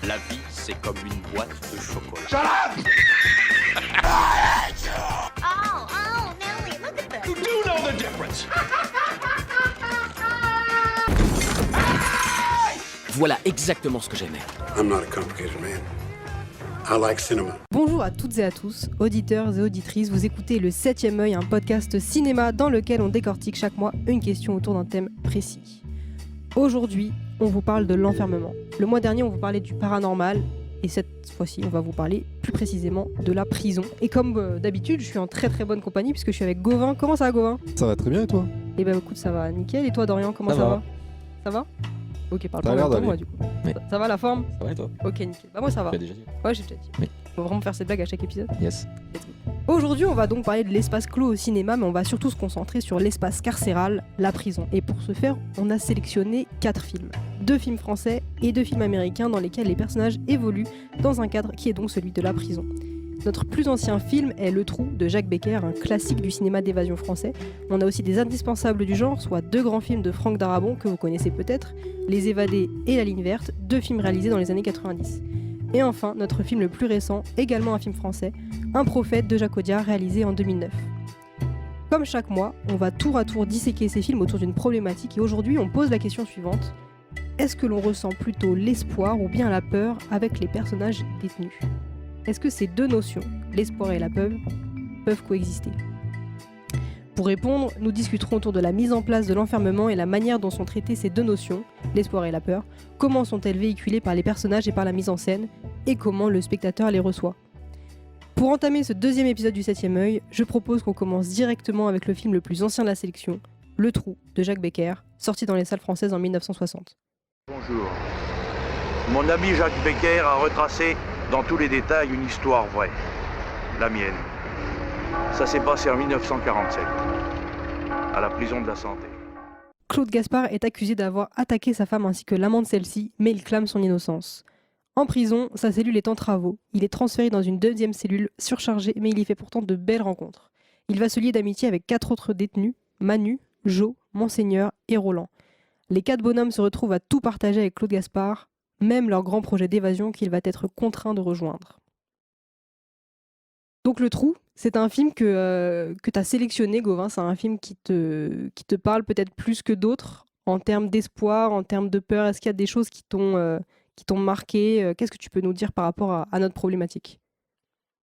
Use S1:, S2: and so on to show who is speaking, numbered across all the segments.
S1: La vie, c'est comme une boîte de chocolat.
S2: Shut up!
S3: Oh, Nelly, look at this.
S2: You do know the difference.
S1: Voilà exactement ce que j'aimais.
S4: I'm not a complicated man. I like cinema.
S5: Bonjour à toutes et à tous, auditeurs et auditrices, vous écoutez le 7ème œil, un podcast cinéma dans lequel on décortique chaque mois une question autour d'un thème précis. Aujourd'hui, on vous parle de l'enfermement. Le mois dernier, on vous parlait du paranormal, et cette fois-ci, on va vous parler plus précisément de la prison. Et comme d'habitude, je suis en très très bonne compagnie puisque je suis avec Gauvin. Comment ça va, Gauvin ?
S6: Ça va très bien et toi ?
S5: Eh ben écoute, ça va nickel. Et toi, Dorian, comment ça va ? Ça va ? Ok, parle
S6: Ça
S5: pas
S6: a l'air
S5: en même temps,
S6: d'aller.
S5: moi, du coup.
S6: Oui.
S5: Ça va la forme ?
S6: Ça va et toi ?
S5: Ok, nickel. Bah moi, ça va.
S6: Tu l'as déjà dit ?
S5: Ouais, j'ai déjà dit.
S6: Oui.
S5: Faut vraiment faire cette blague à chaque épisode.
S6: Yes.
S5: Aujourd'hui, on va donc parler de l'espace clos au cinéma, mais on va surtout se concentrer sur l'espace carcéral, la prison. Et pour ce faire, on a sélectionné 4 films. 2 films français et 2 films américains dans lesquels les personnages évoluent dans un cadre qui est donc celui de la prison. Notre plus ancien film est Le Trou de Jacques Becker, un classique du cinéma d'évasion français. On a aussi des indispensables du genre, soit 2 grands films de Franck Darabont que vous connaissez peut-être, Les Évadés et La Ligne Verte, 2 films réalisés dans les années 90. Et enfin, notre film le plus récent, également un film français, Un prophète de Jacques Audiard, réalisé en 2009. Comme chaque mois, on va tour à tour disséquer ces films autour d'une problématique et aujourd'hui on pose la question suivante. Est-ce que l'on ressent plutôt l'espoir ou bien la peur avec les personnages détenus ? Est-ce que ces deux notions, l'espoir et la peur, peuvent coexister ? Pour répondre, nous discuterons autour de la mise en place de l'enfermement et la manière dont sont traitées ces deux notions, l'espoir et la peur, comment sont-elles véhiculées par les personnages et par la mise en scène, et comment le spectateur les reçoit. Pour entamer ce 2e épisode du 7ème œil, je propose qu'on commence directement avec le film le plus ancien de la sélection, Le Trou de Jacques Becker, sorti dans les salles françaises en 1960.
S7: Bonjour. Mon ami Jacques Becker a retracé dans tous les détails une histoire vraie. La mienne. Ça s'est passé en 1947, à la prison de la Santé.
S5: Claude Gaspard est accusé d'avoir attaqué sa femme ainsi que l'amant de celle-ci, mais il clame son innocence. En prison, sa cellule est en travaux. Il est transféré dans une 2e cellule surchargée, mais il y fait pourtant de belles rencontres. Il va se lier d'amitié avec 4 autres détenus, Manu, Jo, Monseigneur et Roland. Les 4 bonhommes se retrouvent à tout partager avec Claude Gaspard, même leur grand projet d'évasion qu'il va être contraint de rejoindre. Donc Le Trou, c'est un film que tu as sélectionné, Gauvin. C'est un film qui te parle peut-être plus que d'autres en termes d'espoir, en termes de peur. Est-ce qu'il y a des choses qui t'ont marqué ? Qu'est-ce que tu peux nous dire par rapport à notre problématique ?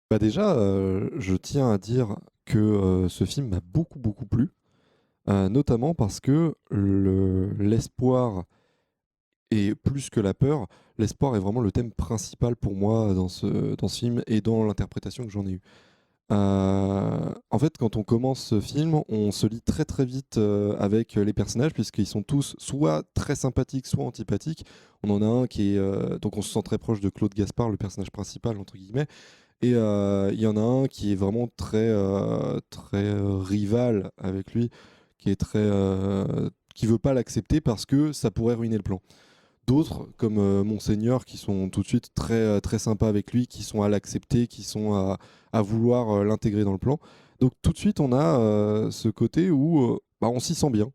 S6: Bah déjà, je tiens à dire que ce film m'a beaucoup plu, notamment parce que l'espoir et plus que la peur, l'espoir est vraiment le thème principal pour moi dans ce film et dans l'interprétation que j'en ai eue. En fait, quand on commence ce film, on se lie très vite avec les personnages puisqu'ils sont tous soit très sympathiques, soit antipathiques. On en a un qui est... donc on se sent très proche de Claude Gaspard, le personnage principal, entre guillemets. Et il y en a un qui est vraiment très rival avec lui, qui est qui veut pas l'accepter parce que ça pourrait ruiner le plan. D'autres, comme Monseigneur, qui sont tout de suite très sympas avec lui, qui sont à l'accepter, qui sont à vouloir l'intégrer dans le plan. Donc tout de suite, on a ce côté où on s'y sent bien.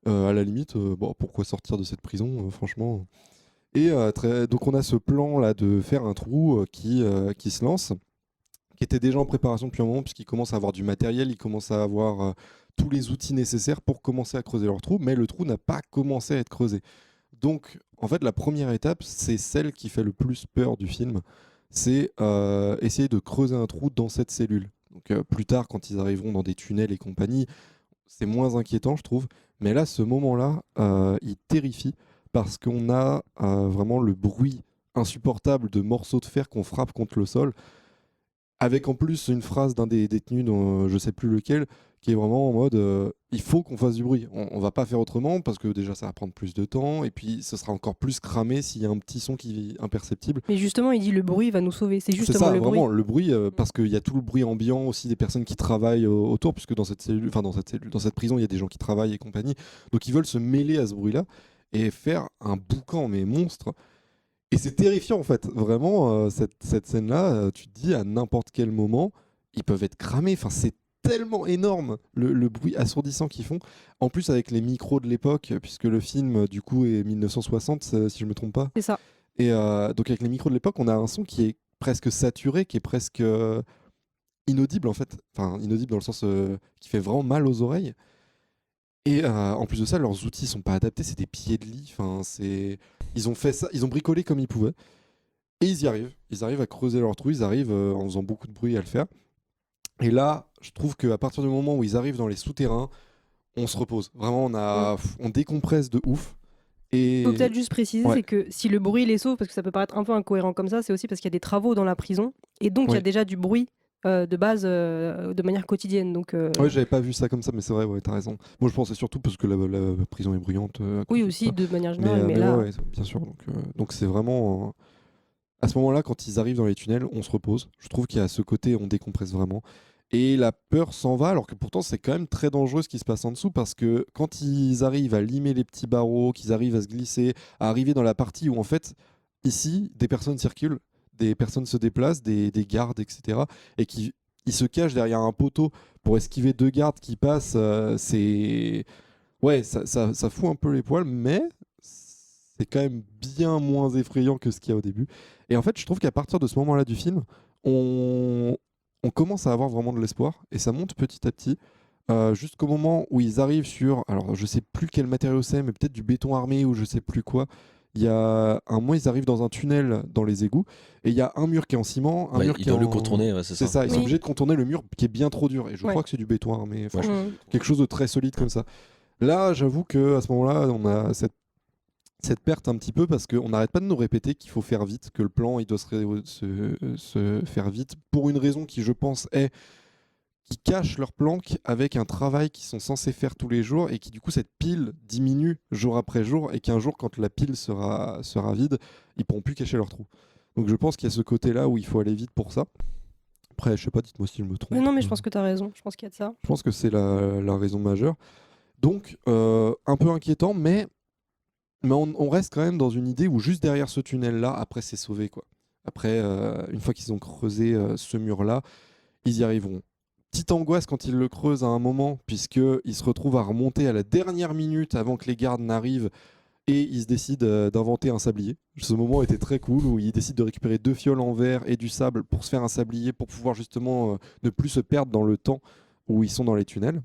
S6: À la limite, pourquoi sortir de cette prison, franchement. Et donc on a ce plan là de faire un trou qui se lance, qui était déjà en préparation depuis un moment, puisqu'ils commencent à avoir du matériel, ils commencent à avoir tous les outils nécessaires pour commencer à creuser leur trou, mais le trou n'a pas commencé à être creusé. Donc, en fait, la première étape, c'est celle qui fait le plus peur du film, c'est essayer de creuser un trou dans cette cellule. Donc, plus tard, quand ils arriveront dans des tunnels et compagnie, c'est moins inquiétant, je trouve. Mais là, ce moment-là, il terrifie parce qu'on a vraiment le bruit insupportable de morceaux de fer qu'on frappe contre le sol, avec en plus une phrase d'un des détenus, dont je ne sais plus lequel, qui est vraiment en mode il faut qu'on fasse du bruit. On va pas faire autrement parce que déjà ça va prendre plus de temps et puis ce sera encore plus cramé s'il y a un petit son qui est imperceptible.
S5: Mais justement, il dit le bruit va nous sauver. C'est justement
S6: ça,
S5: le bruit.
S6: vraiment, le bruit, parce qu'il y a tout le bruit ambiant aussi des personnes qui travaillent autour, puisque dans cette prison, il y a des gens qui travaillent et compagnie. Donc ils veulent se mêler à ce bruit-là et faire un boucan, mais monstre. Et c'est terrifiant en fait. Vraiment, cette scène-là, tu te dis à n'importe quel moment, ils peuvent être cramés. Enfin, c'est tellement énorme le bruit assourdissant qu'ils font. En plus avec les micros de l'époque, puisque le film du coup est 1960 si je me trompe pas.
S5: C'est ça.
S6: Et donc avec les micros de l'époque, on a un son qui est presque saturé, qui est presque inaudible en fait. Enfin, inaudible dans le sens qui fait vraiment mal aux oreilles. Et en plus de ça, leurs outils sont pas adaptés, c'est des pieds de lit. Enfin, ils ont fait ça, ils ont bricolé comme ils pouvaient. Et ils y arrivent. Ils arrivent à creuser leur trou, ils arrivent en faisant beaucoup de bruit à le faire. Et là, je trouve qu'à partir du moment où ils arrivent dans les souterrains, on se repose. Vraiment, on décompresse de ouf. Et
S5: Il faut peut-être juste préciser,
S6: Ouais.
S5: c'est que si le bruit les sauve, parce que ça peut paraître un peu incohérent comme ça, c'est aussi parce qu'il y a des travaux dans la prison, et donc il y a
S6: Ouais.
S5: déjà du bruit de base de manière quotidienne. Donc,
S6: Ouais, j'avais pas vu ça comme ça, mais c'est vrai, ouais, t'as raison. Moi, je pensais surtout parce que la prison est bruyante. À cause
S5: oui,
S6: de
S5: aussi
S6: ça.
S5: de manière
S6: Mais,
S5: générale, mais
S6: mais
S5: là,
S6: ouais, bien sûr. Donc c'est vraiment. À ce moment-là, quand ils arrivent dans les tunnels, on se repose. Je trouve qu'il y a ce côté, on décompresse vraiment. Et la peur s'en va, alors que pourtant, c'est quand même très dangereux ce qui se passe en dessous, parce que quand ils arrivent à limer les petits barreaux, qu'ils arrivent à se glisser, à arriver dans la partie où, en fait, ici, des personnes circulent, des personnes se déplacent, des gardes, etc. Et qui ils se cachent derrière un poteau pour esquiver deux gardes qui passent, c'est. Ouais, ça fout un peu les poils, mais c'est quand même bien moins effrayant que ce qu'il y a au début. Et en fait, je trouve qu'à partir de ce moment-là du film, on, on commence à avoir vraiment de l'espoir, et ça monte petit à petit, jusqu'au moment où ils arrivent sur, alors je sais plus quel matériau c'est, mais peut-être du béton armé ou je sais plus quoi. Il y a un moment, ils arrivent dans un tunnel dans les égouts, et il y a un mur qui est en ciment, un
S2: Ouais,
S6: mur
S2: ils
S6: qui est
S2: doivent le
S6: en...
S2: contourner, ouais, c'est
S6: C'est ça, ils sont
S5: Oui.
S6: obligés de contourner le mur qui est bien trop dur, et je
S5: Ouais.
S6: crois que c'est du béton armé, enfin,
S2: Ouais,
S6: quelque chose de très solide comme ça. Là, j'avoue que à ce moment-là, on a cette perte un petit peu parce qu'on n'arrête pas de nous répéter qu'il faut faire vite, que le plan il doit se faire vite pour une raison qui, je pense, est qu'ils cachent leur planque avec un travail qu'ils sont censés faire tous les jours et qui, du coup, cette pile diminue jour après jour et qu'un jour, quand la pile sera vide, ils pourront plus cacher leur trou. Donc, je pense qu'il y a ce côté-là où il faut aller vite pour ça. Après, je sais pas, dites-moi si je me trompe.
S5: mais non, mais je pense que tu as raison. Je pense qu'il y a de ça.
S6: Je pense que c'est la raison majeure. Donc, un peu inquiétant, mais on reste quand même dans une idée où juste derrière ce tunnel-là, après, c'est sauvé, quoi. Après, une fois qu'ils ont creusé ce mur-là, ils y arriveront. Petite angoisse quand ils le creusent à un moment, puisqu'ils se retrouvent à remonter à la dernière minute avant que les gardes n'arrivent, et ils se décident d'inventer un sablier. Ce moment était très cool, où ils décident de récupérer 2 fioles en verre et du sable pour se faire un sablier, pour pouvoir justement ne plus se perdre dans le temps où ils sont dans les tunnels.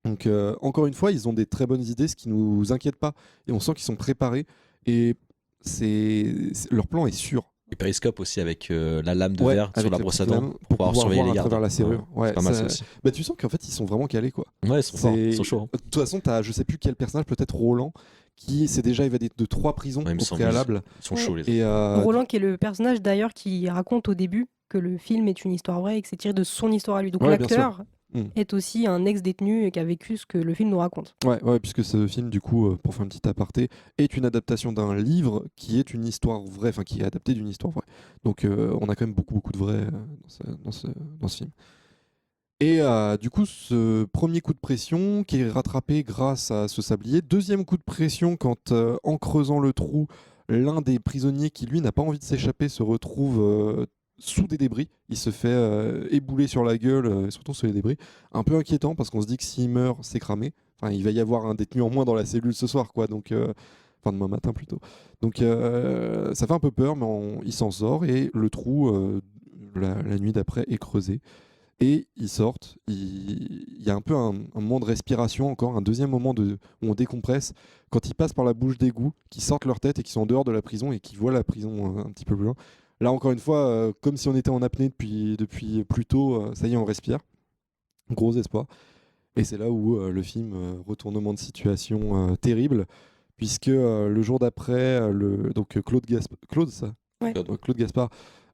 S6: Donc encore une fois, ils ont des très bonnes idées, ce qui nous inquiète pas, et on sent qu'ils sont préparés, et leur plan est sûr.
S2: Et périscope aussi avec la lame de
S6: Ouais,
S2: verre sur
S6: avec
S2: la
S6: la
S2: brosse à
S6: petite
S2: dents
S6: lame,
S2: pour
S6: pour
S2: pouvoir
S6: pouvoir
S2: surveiller
S6: voir
S2: les
S6: à
S2: gardes.
S6: travers la serrure. Ouais,
S2: c'est pas mal
S6: ça-
S2: ça aussi.
S6: Bah, tu sens qu'en fait, ils sont vraiment calés, quoi.
S2: Ouais, ils sont forts, ils sont chauds.
S6: De toute façon, t'as, je sais plus quel personnage, peut-être Roland, qui s'est déjà évadé de 3 prisons
S2: Ouais, il me
S6: au
S2: semble.
S6: préalable.
S2: Ils sont chauds les
S6: Et
S5: Roland, qui est le personnage d'ailleurs qui raconte au début que le film est une histoire vraie et que c'est tiré de son histoire à lui. Donc
S6: Ouais, bien
S5: l'acteur
S6: Mm.
S5: est aussi un ex-détenu et qui a vécu ce que le film nous raconte.
S6: ouais, puisque ce film, du coup, pour faire un petit aparté, est une adaptation d'un livre qui est une histoire vraie, enfin qui est adapté d'une histoire vraie. Donc on a quand même beaucoup de vrai dans ce film. Et du coup, ce premier coup de pression qui est rattrapé grâce à ce sablier. Deuxième coup de pression quand, en creusant le trou, l'un des prisonniers qui, lui, n'a pas envie de s'échapper se retrouve sous des débris. Il se fait ébouler sur la gueule, surtout sur les débris. Un peu inquiétant parce qu'on se dit que s'il meurt, c'est cramé. Enfin, il va y avoir un détenu en moins dans la cellule ce soir, quoi. Donc, enfin, demain matin plutôt. Donc, ça fait un peu peur, mais il s'en sort et le trou, la nuit d'après, est creusé. Et ils sortent, il y a un peu un moment de respiration encore, un deuxième moment où on décompresse, quand ils passent par la bouche d'égout, qui sortent leur tête et qui sont en dehors de la prison et qui voient la prison un petit peu plus loin. Là encore une fois, comme si on était en apnée depuis plus tôt, ça y est, on respire. Gros espoir. Et c'est là où le film, retournement de situation terrible, puisque le jour d'après, donc Claude ça
S5: Ouais.
S6: Claude Gaspard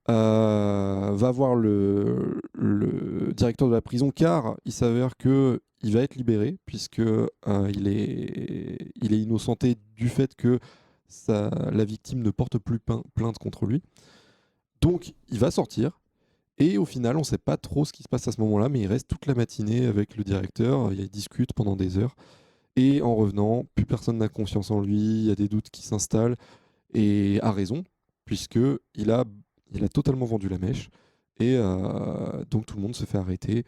S6: va voir le directeur de la prison, car il s'avère que il va être libéré puisque il est innocenté du fait que la victime ne porte plus plainte contre lui. Donc il va sortir et au final on ne sait pas trop ce qui se passe à ce moment-là, mais il reste toute la matinée avec le directeur, il discute pendant des heures et en revenant, plus personne n'a confiance en lui, il y a des doutes qui s'installent et a raison puisque il a totalement vendu la mèche et donc tout le monde se fait arrêter,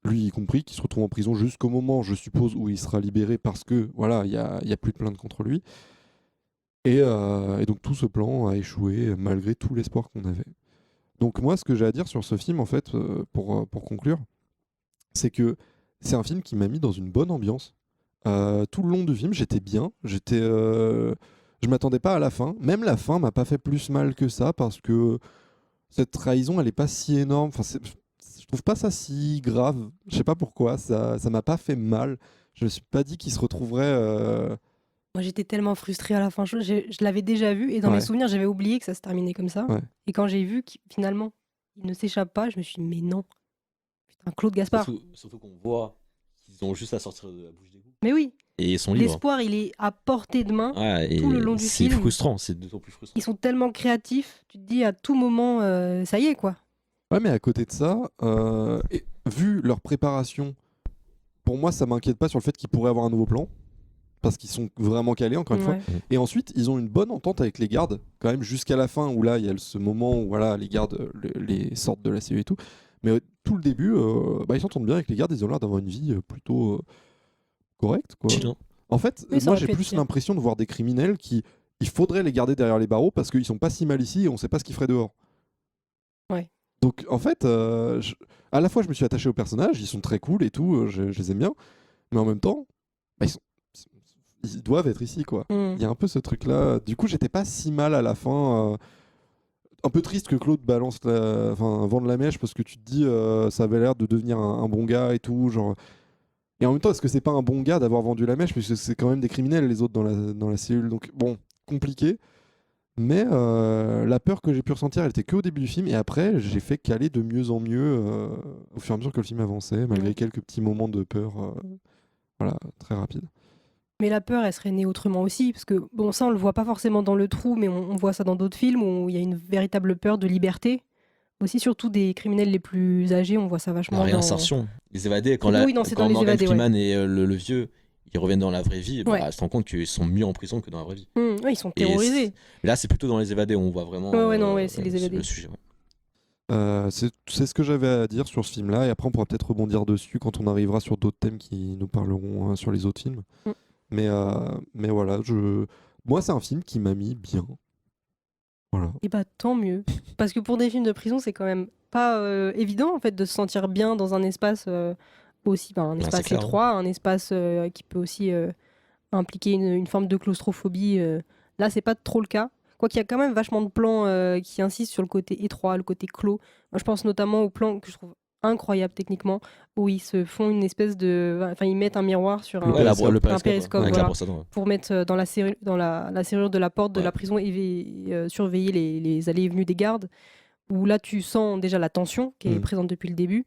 S6: lui y compris, qui se retrouve en prison jusqu'au moment, je suppose, où il sera libéré parce que voilà, il y a plus de plainte contre lui. Et donc tout ce plan a échoué malgré tout l'espoir qu'on avait. Donc moi, ce que j'ai à dire sur ce film, en fait, pour conclure, c'est que c'est un film qui m'a mis dans une bonne ambiance. Tout le long du film, j'étais bien. Je m'attendais pas à la fin. Même la fin m'a pas fait plus mal que ça parce que cette trahison, elle est pas si énorme. Enfin, je trouve pas ça si grave. Je sais pas pourquoi. Ça m'a pas fait mal. Je me suis pas dit qu'il se retrouverait.
S5: Moi, j'étais tellement frustrée à la fin. Je l'avais déjà vu et dans mes
S6: Ouais.
S5: souvenirs, j'avais oublié que ça se terminait comme ça.
S6: Ouais.
S5: Et quand j'ai vu qu'il finalement, il ne s'échappe pas, je me suis dit, mais non. Putain, Claude Gaspard.
S2: Surtout qu'on voit qu'ils ont juste à sortir de la bouche d'égout.
S5: Mais oui,
S2: Et ils sont libres.
S5: l'espoir, il est à portée de main.
S2: Ouais, et
S5: tout le long du
S2: c'est
S5: film.
S2: frustrant, c'est d'autant plus frustrant.
S5: Ils sont tellement créatifs, tu te dis à tout moment, ça y est, quoi.
S6: Ouais, mais à côté de ça, vu leur préparation, pour moi, ça m'inquiète pas sur le fait qu'ils pourraient avoir un nouveau plan. Parce qu'ils sont vraiment calés, encore une fois.
S5: Ouais.
S6: Et ensuite, ils ont une bonne entente avec les gardes, quand même, jusqu'à la fin, où là, il y a ce moment où voilà, les gardes les sortent de la CE et tout. Mais tout le début, ils s'entendent bien avec les gardes, ils ont l'air d'avoir une vie plutôt correcte, quoi.
S2: Chill, hein.
S6: En fait,
S5: Oui, ça
S6: moi,
S5: aurait
S6: j'ai
S5: pu être
S6: plus
S5: pire.
S6: l'impression de voir des criminels il faudrait les garder derrière les barreaux parce qu'ils sont pas si mal ici et on sait pas ce qu'ils feraient dehors.
S5: Ouais.
S6: Donc, en fait, à la fois, je me suis attaché aux personnages, ils sont très cool et tout, je les aime bien, mais en même temps, ils doivent être ici, quoi.
S5: Mm.
S6: Il y a un peu ce truc-là. Du coup, j'étais pas si mal à la fin. Un peu triste que Claude vende la mèche parce que tu te dis ça avait l'air de devenir un bon gars et tout. Genre. Et en même temps, est-ce que c'est pas un bon gars d'avoir vendu la mèche puisque c'est quand même des criminels les autres dans la cellule. Donc bon, compliqué. Mais la peur que j'ai pu ressentir, elle était que au début du film et après, j'ai fait caler de mieux en mieux au fur et à mesure que le film avançait, malgré quelques petits moments de peur, voilà, très rapides.
S5: Mais la peur, elle serait née autrement aussi, parce que bon, ça, on le voit pas forcément dans Le Trou, mais on voit ça dans d'autres films où il y a une véritable peur de liberté. Aussi, surtout des criminels les plus âgés, on voit ça vachement
S2: La
S5: dans...
S2: réinsertion. Les évadés, quand,
S5: Oui, non, c'est dans Les
S2: Morgan
S5: Évadés,
S2: Freeman et le vieux, ils reviennent dans la vraie vie,
S5: Ouais.
S2: bah, tu te rends compte qu'ils sont mieux en prison que dans la vraie vie.
S5: Ouais, ils sont
S2: Et
S5: terrorisés.
S2: Mais là, c'est plutôt dans Les Évadés où on voit vraiment
S5: C'est Les Évadés.
S2: le sujet. Ouais.
S6: C'est ce que j'avais à dire sur ce film-là, et après on pourra peut-être rebondir dessus quand on arrivera sur d'autres thèmes qui nous parleront sur les autres films. Mais voilà, moi c'est un film qui m'a mis bien. Voilà.
S5: Et bah tant mieux, parce que pour des films de prison, c'est quand même pas évident en fait de se sentir bien dans un espace aussi, un espace
S2: c'est clair,
S5: étroit, un espace qui peut aussi impliquer une forme de claustrophobie. Là, c'est pas trop le cas. Quoiqu'il y a quand même vachement de plans qui insistent sur le côté étroit, le côté clos. Moi, je pense notamment aux plans que je trouve incroyables techniquement, où ils se font une espèce de... Enfin, ils mettent un miroir sur
S6: Ouais,
S2: le
S5: périscope,
S2: avec
S5: voilà,
S2: la brosse à dents, ouais.
S5: pour mettre dans la serrure de la porte de
S2: Ouais.
S5: la prison et surveiller les allées et venues des gardes, où là, tu sens déjà la tension qui est présente depuis le début,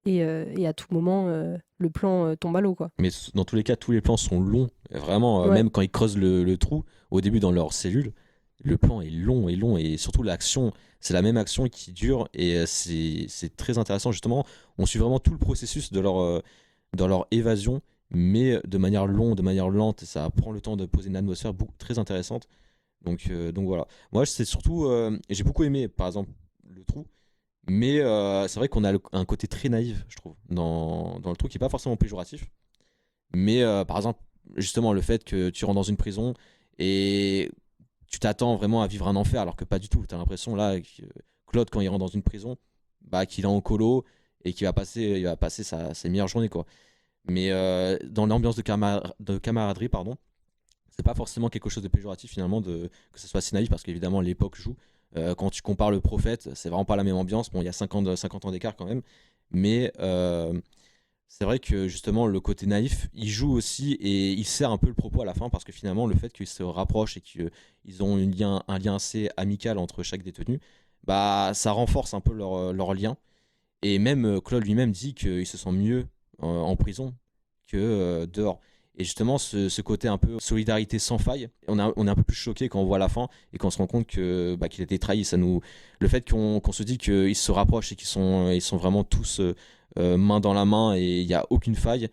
S5: et à tout moment, le plan tombe à l'eau, quoi.
S2: Mais dans tous les cas, tous les plans sont longs. Vraiment,
S5: Ouais.
S2: même quand ils creusent le trou, au début dans leur cellule, le plan est long, et surtout l'action, c'est la même action qui dure, et c'est très intéressant justement. On suit vraiment tout le processus de leur évasion, mais de manière longue, de manière lente, et ça prend le temps de poser une atmosphère très intéressante. Donc voilà. Moi, c'est surtout, j'ai beaucoup aimé par exemple le trou, mais c'est vrai qu'on a un côté très naïf, je trouve, dans le trou qui n'est pas forcément péjoratif. Mais par exemple, justement, le fait que tu rentres dans une prison et tu t'attends vraiment à vivre un enfer, alors que pas du tout. Tu as l'impression là que Claude, quand il rentre dans une prison, qu'il est en colo et qu'il va passer ses meilleures journées, quoi. Mais dans l'ambiance de camaraderie, pardon, c'est pas forcément quelque chose de péjoratif finalement que ce soit si naïf, parce qu'évidemment l'époque joue. Quand tu compares le Prophète, c'est vraiment pas la même ambiance. Bon, il y a 50 ans d'écart quand même, mais c'est vrai que justement le côté naïf, il joue aussi et il sert un peu le propos à la fin, parce que finalement le fait qu'ils se rapprochent et qu'ils ont un lien assez amical entre chaque détenu, ça renforce un peu leur lien. Et même Claude lui-même dit qu'il se sent mieux en prison que dehors. Et justement, ce côté un peu solidarité sans faille, on est un peu plus choqué quand on voit la fin et qu'on se rend compte qu'il a été trahi. Le fait qu'on se dit qu'ils se rapprochent et qu'ils sont vraiment tous main dans la main et il n'y a aucune faille,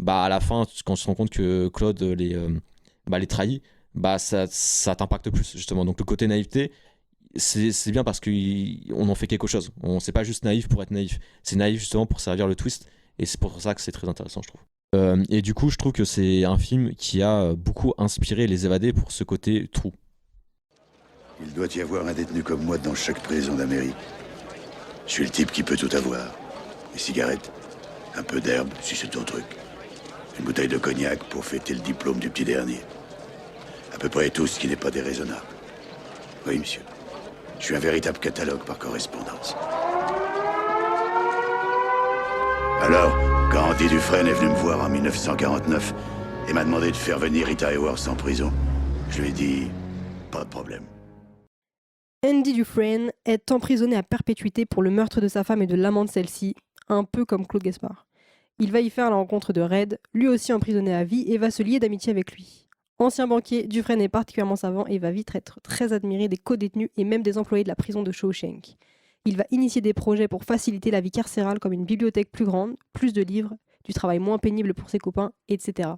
S2: à la fin, quand on se rend compte que Claude les trahit, ça t'impacte plus, justement. Donc le côté naïveté, c'est bien parce qu'on en fait quelque chose. C'est pas juste naïf pour être naïf, c'est naïf justement pour servir le twist, et c'est pour ça que c'est très intéressant, je trouve. Et du coup, je trouve que c'est un film qui a beaucoup inspiré Les Évadés pour ce côté trou.
S8: Il doit y avoir un détenu comme moi dans chaque prison d'Amérique. Je suis le type qui peut tout avoir. Des cigarettes, un peu d'herbe, si c'est ton truc. Une bouteille de cognac pour fêter le diplôme du petit dernier. À peu près tout ce qui n'est pas déraisonnable. Oui, monsieur. Je suis un véritable catalogue par correspondance. Alors, quand Andy Dufresne est venu me voir en 1949 et m'a demandé de faire venir Rita Hayworth en prison, je lui ai dit, pas de problème.
S5: Andy Dufresne est emprisonné à perpétuité pour le meurtre de sa femme et de l'amant de celle-ci, un peu comme Claude Gaspard. Il va y faire la rencontre de Red, lui aussi emprisonné à vie, et va se lier d'amitié avec lui. Ancien banquier, Dufresne est particulièrement savant et va vite être très admiré des co-détenus et même des employés de la prison de Shawshank. Il va initier des projets pour faciliter la vie carcérale comme une bibliothèque plus grande, plus de livres, du travail moins pénible pour ses copains, etc.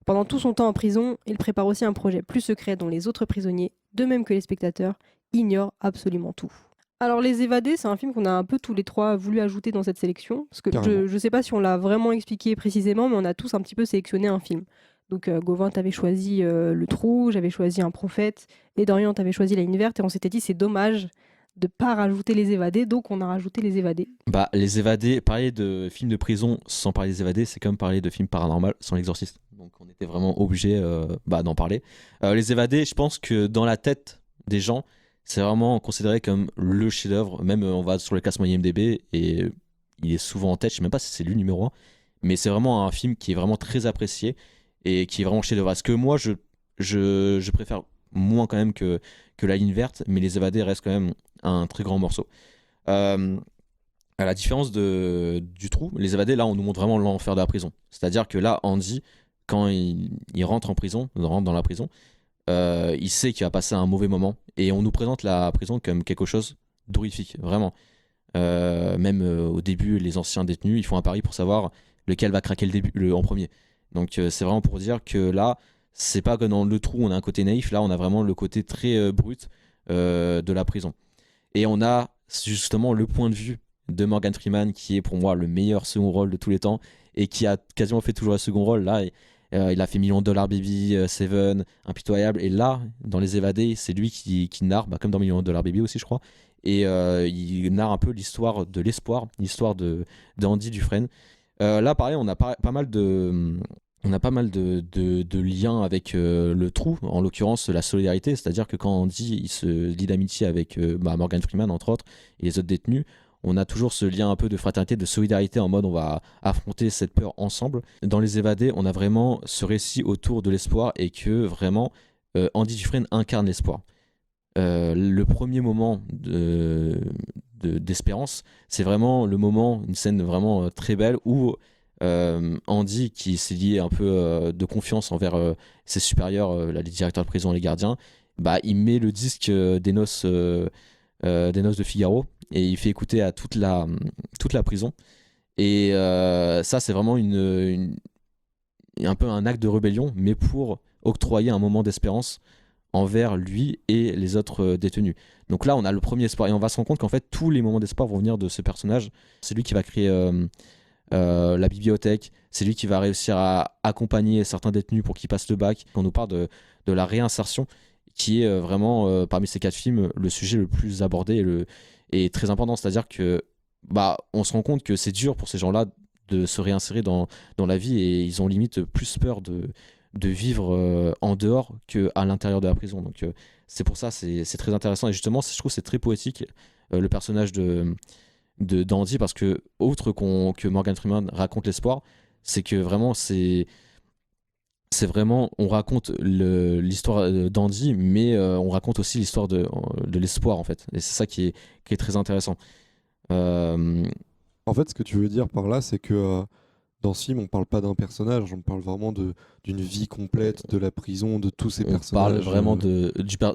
S5: Pendant tout son temps en prison, il prépare aussi un projet plus secret dont les autres prisonniers, de même que les spectateurs, ignorent absolument tout. Alors Les Évadés, c'est un film qu'on a un peu tous les trois voulu ajouter dans cette sélection, parce que je ne sais pas si on l'a vraiment expliqué précisément, mais on a tous un petit peu sélectionné un film. Donc Gauvin, t'avais choisi Le Trou, j'avais choisi Un Prophète, et Dorian, t'avais choisi La Ligne Verte, et on s'était dit c'est dommage de pas rajouter Les Évadés, donc on a rajouté Les Évadés.
S2: Bah, Les Évadés, parler de films de prison sans parler des Évadés, c'est comme parler de films paranormal sans l'exorciste. Donc on était vraiment obligé d'en parler. Les Évadés, je pense que dans la tête des gens, c'est vraiment considéré comme le chef-d'œuvre. Même on va sur le classement IMDb et il est souvent en tête. Je sais même pas si c'est lui numéro 1, mais c'est vraiment un film qui est vraiment très apprécié et qui est vraiment chef-d'œuvre. Parce que moi, je préfère moins quand même que La Ligne Verte, mais Les Évadés restent quand même un très grand morceau. À la différence du Trou, Les Évadés, là, on nous montre vraiment l'enfer de la prison. C'est-à-dire que là, Andy, quand il rentre en prison, rentre dans la prison, il sait qu'il va passer un mauvais moment et on nous présente la prison comme quelque chose d'horrifique, vraiment. Même au début, les anciens détenus, ils font un pari pour savoir lequel va craquer en premier. Donc c'est vraiment pour dire que là, c'est pas que dans Le Trou on a un côté naïf, là on a vraiment le côté très brut de la prison. Et on a justement le point de vue de Morgan Freeman qui est pour moi le meilleur second rôle de tous les temps et qui a quasiment fait toujours le second rôle. Là, il a fait $1 000 000 Baby, Seven, Impitoyable, et là, dans Les Évadés, c'est lui qui narre, comme dans $1 000 000 Baby aussi, je crois, et il narre un peu l'histoire de l'espoir, l'histoire d'Andy Dufresne. Là, pareil, on a pas mal de liens avec Le Trou, en l'occurrence la solidarité, c'est-à-dire que quand Andy il se lie d'amitié avec Morgan Freeman, entre autres, et les autres détenus, on a toujours ce lien un peu de fraternité, de solidarité, en mode on va affronter cette peur ensemble. Dans Les Évadés, on a vraiment ce récit autour de l'espoir et que vraiment Andy Dufresne incarne l'espoir. Le premier moment d'espérance, c'est vraiment le moment, une scène vraiment très belle où Andy, qui s'est lié un peu de confiance envers ses supérieurs, les directeurs de prison et les gardiens, bah, il met le disque des noces de Figaro et il fait écouter à toute la prison. Et ça, c'est vraiment un peu un acte de rébellion, mais pour octroyer un moment d'espérance envers lui et les autres détenus. Donc là, on a le premier espoir et on va se rendre compte qu'en fait, tous les moments d'espoir vont venir de ce personnage. C'est lui qui va créer la bibliothèque, c'est lui qui va réussir à accompagner certains détenus pour qu'ils passent le bac. On nous parle de la réinsertion, qui est vraiment, parmi ces 4 films, le sujet le plus abordé et très important. C'est-à-dire que on se rend compte que c'est dur pour ces gens-là de se réinsérer dans la vie et ils ont limite plus peur de vivre en dehors qu'à l'intérieur de la prison. Donc c'est pour ça, c'est très intéressant. Et justement, je trouve que c'est très poétique, le personnage d'Andy, parce que autre que Morgan Freeman raconte l'espoir, c'est que vraiment c'est vraiment, on raconte l'histoire d'Andy, mais on raconte aussi l'histoire de l'espoir en fait, et c'est ça qui est très intéressant.
S6: En fait, ce que tu veux dire par là, c'est que dans ce film, on parle pas d'un personnage, on parle vraiment d'une vie complète de la prison, de tous ces personnages.
S2: On parle vraiment de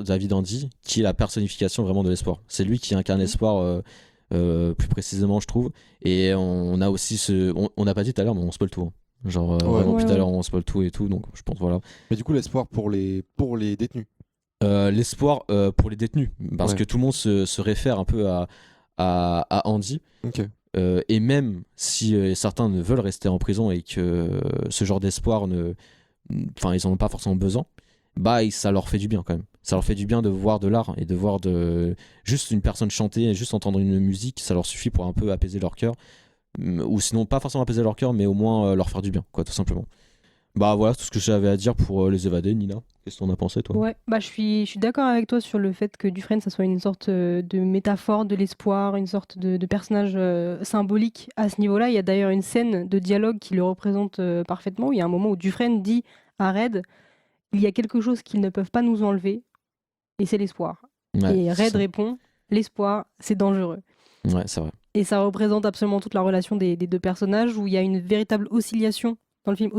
S2: la vie d'Andy, qui est la personnification vraiment de l'espoir. C'est lui qui incarne l'espoir plus précisément, je trouve. Et on a aussi on n'a pas dit tout à l'heure, mais on spoil tout. Hein. Genre, vraiment, tout à l'heure, on spoil tout et tout, donc je pense, voilà.
S6: Mais du coup, l'espoir pour les détenus.
S2: L'espoir pour les détenus, parce que tout le monde se réfère un peu à Andy.
S6: Ok.
S2: Et même si certains ne veulent rester en prison et que ce genre d'espoir ils en ont pas forcément besoin, ça leur fait du bien quand même. Ça leur fait du bien de voir de l'art et de voir juste une personne chanter et juste entendre une musique, ça leur suffit pour un peu apaiser leur cœur. Ou sinon, pas forcément apaiser leur cœur, mais au moins leur faire du bien, quoi, tout simplement. Bah voilà, tout ce que j'avais à dire pour Les Évadés. Nina, qu'est-ce que t'en as pensé, toi?
S5: Ouais, bah je suis d'accord avec toi sur le fait que Dufresne, ça soit une sorte de métaphore de l'espoir, une sorte de personnage symbolique à ce niveau-là. Il y a d'ailleurs une scène de dialogue qui le représente parfaitement, où il y a un moment où Dufresne dit à Red, il y a quelque chose qu'ils ne peuvent pas nous enlever, et c'est l'espoir.
S2: Ouais,
S5: Et
S2: c'est
S5: Red
S2: ça.
S5: répond, l'espoir, c'est dangereux.
S2: Ouais, c'est vrai.
S5: Et ça représente absolument toute la relation des deux personnages, où il y a une véritable oscillation, dans le film,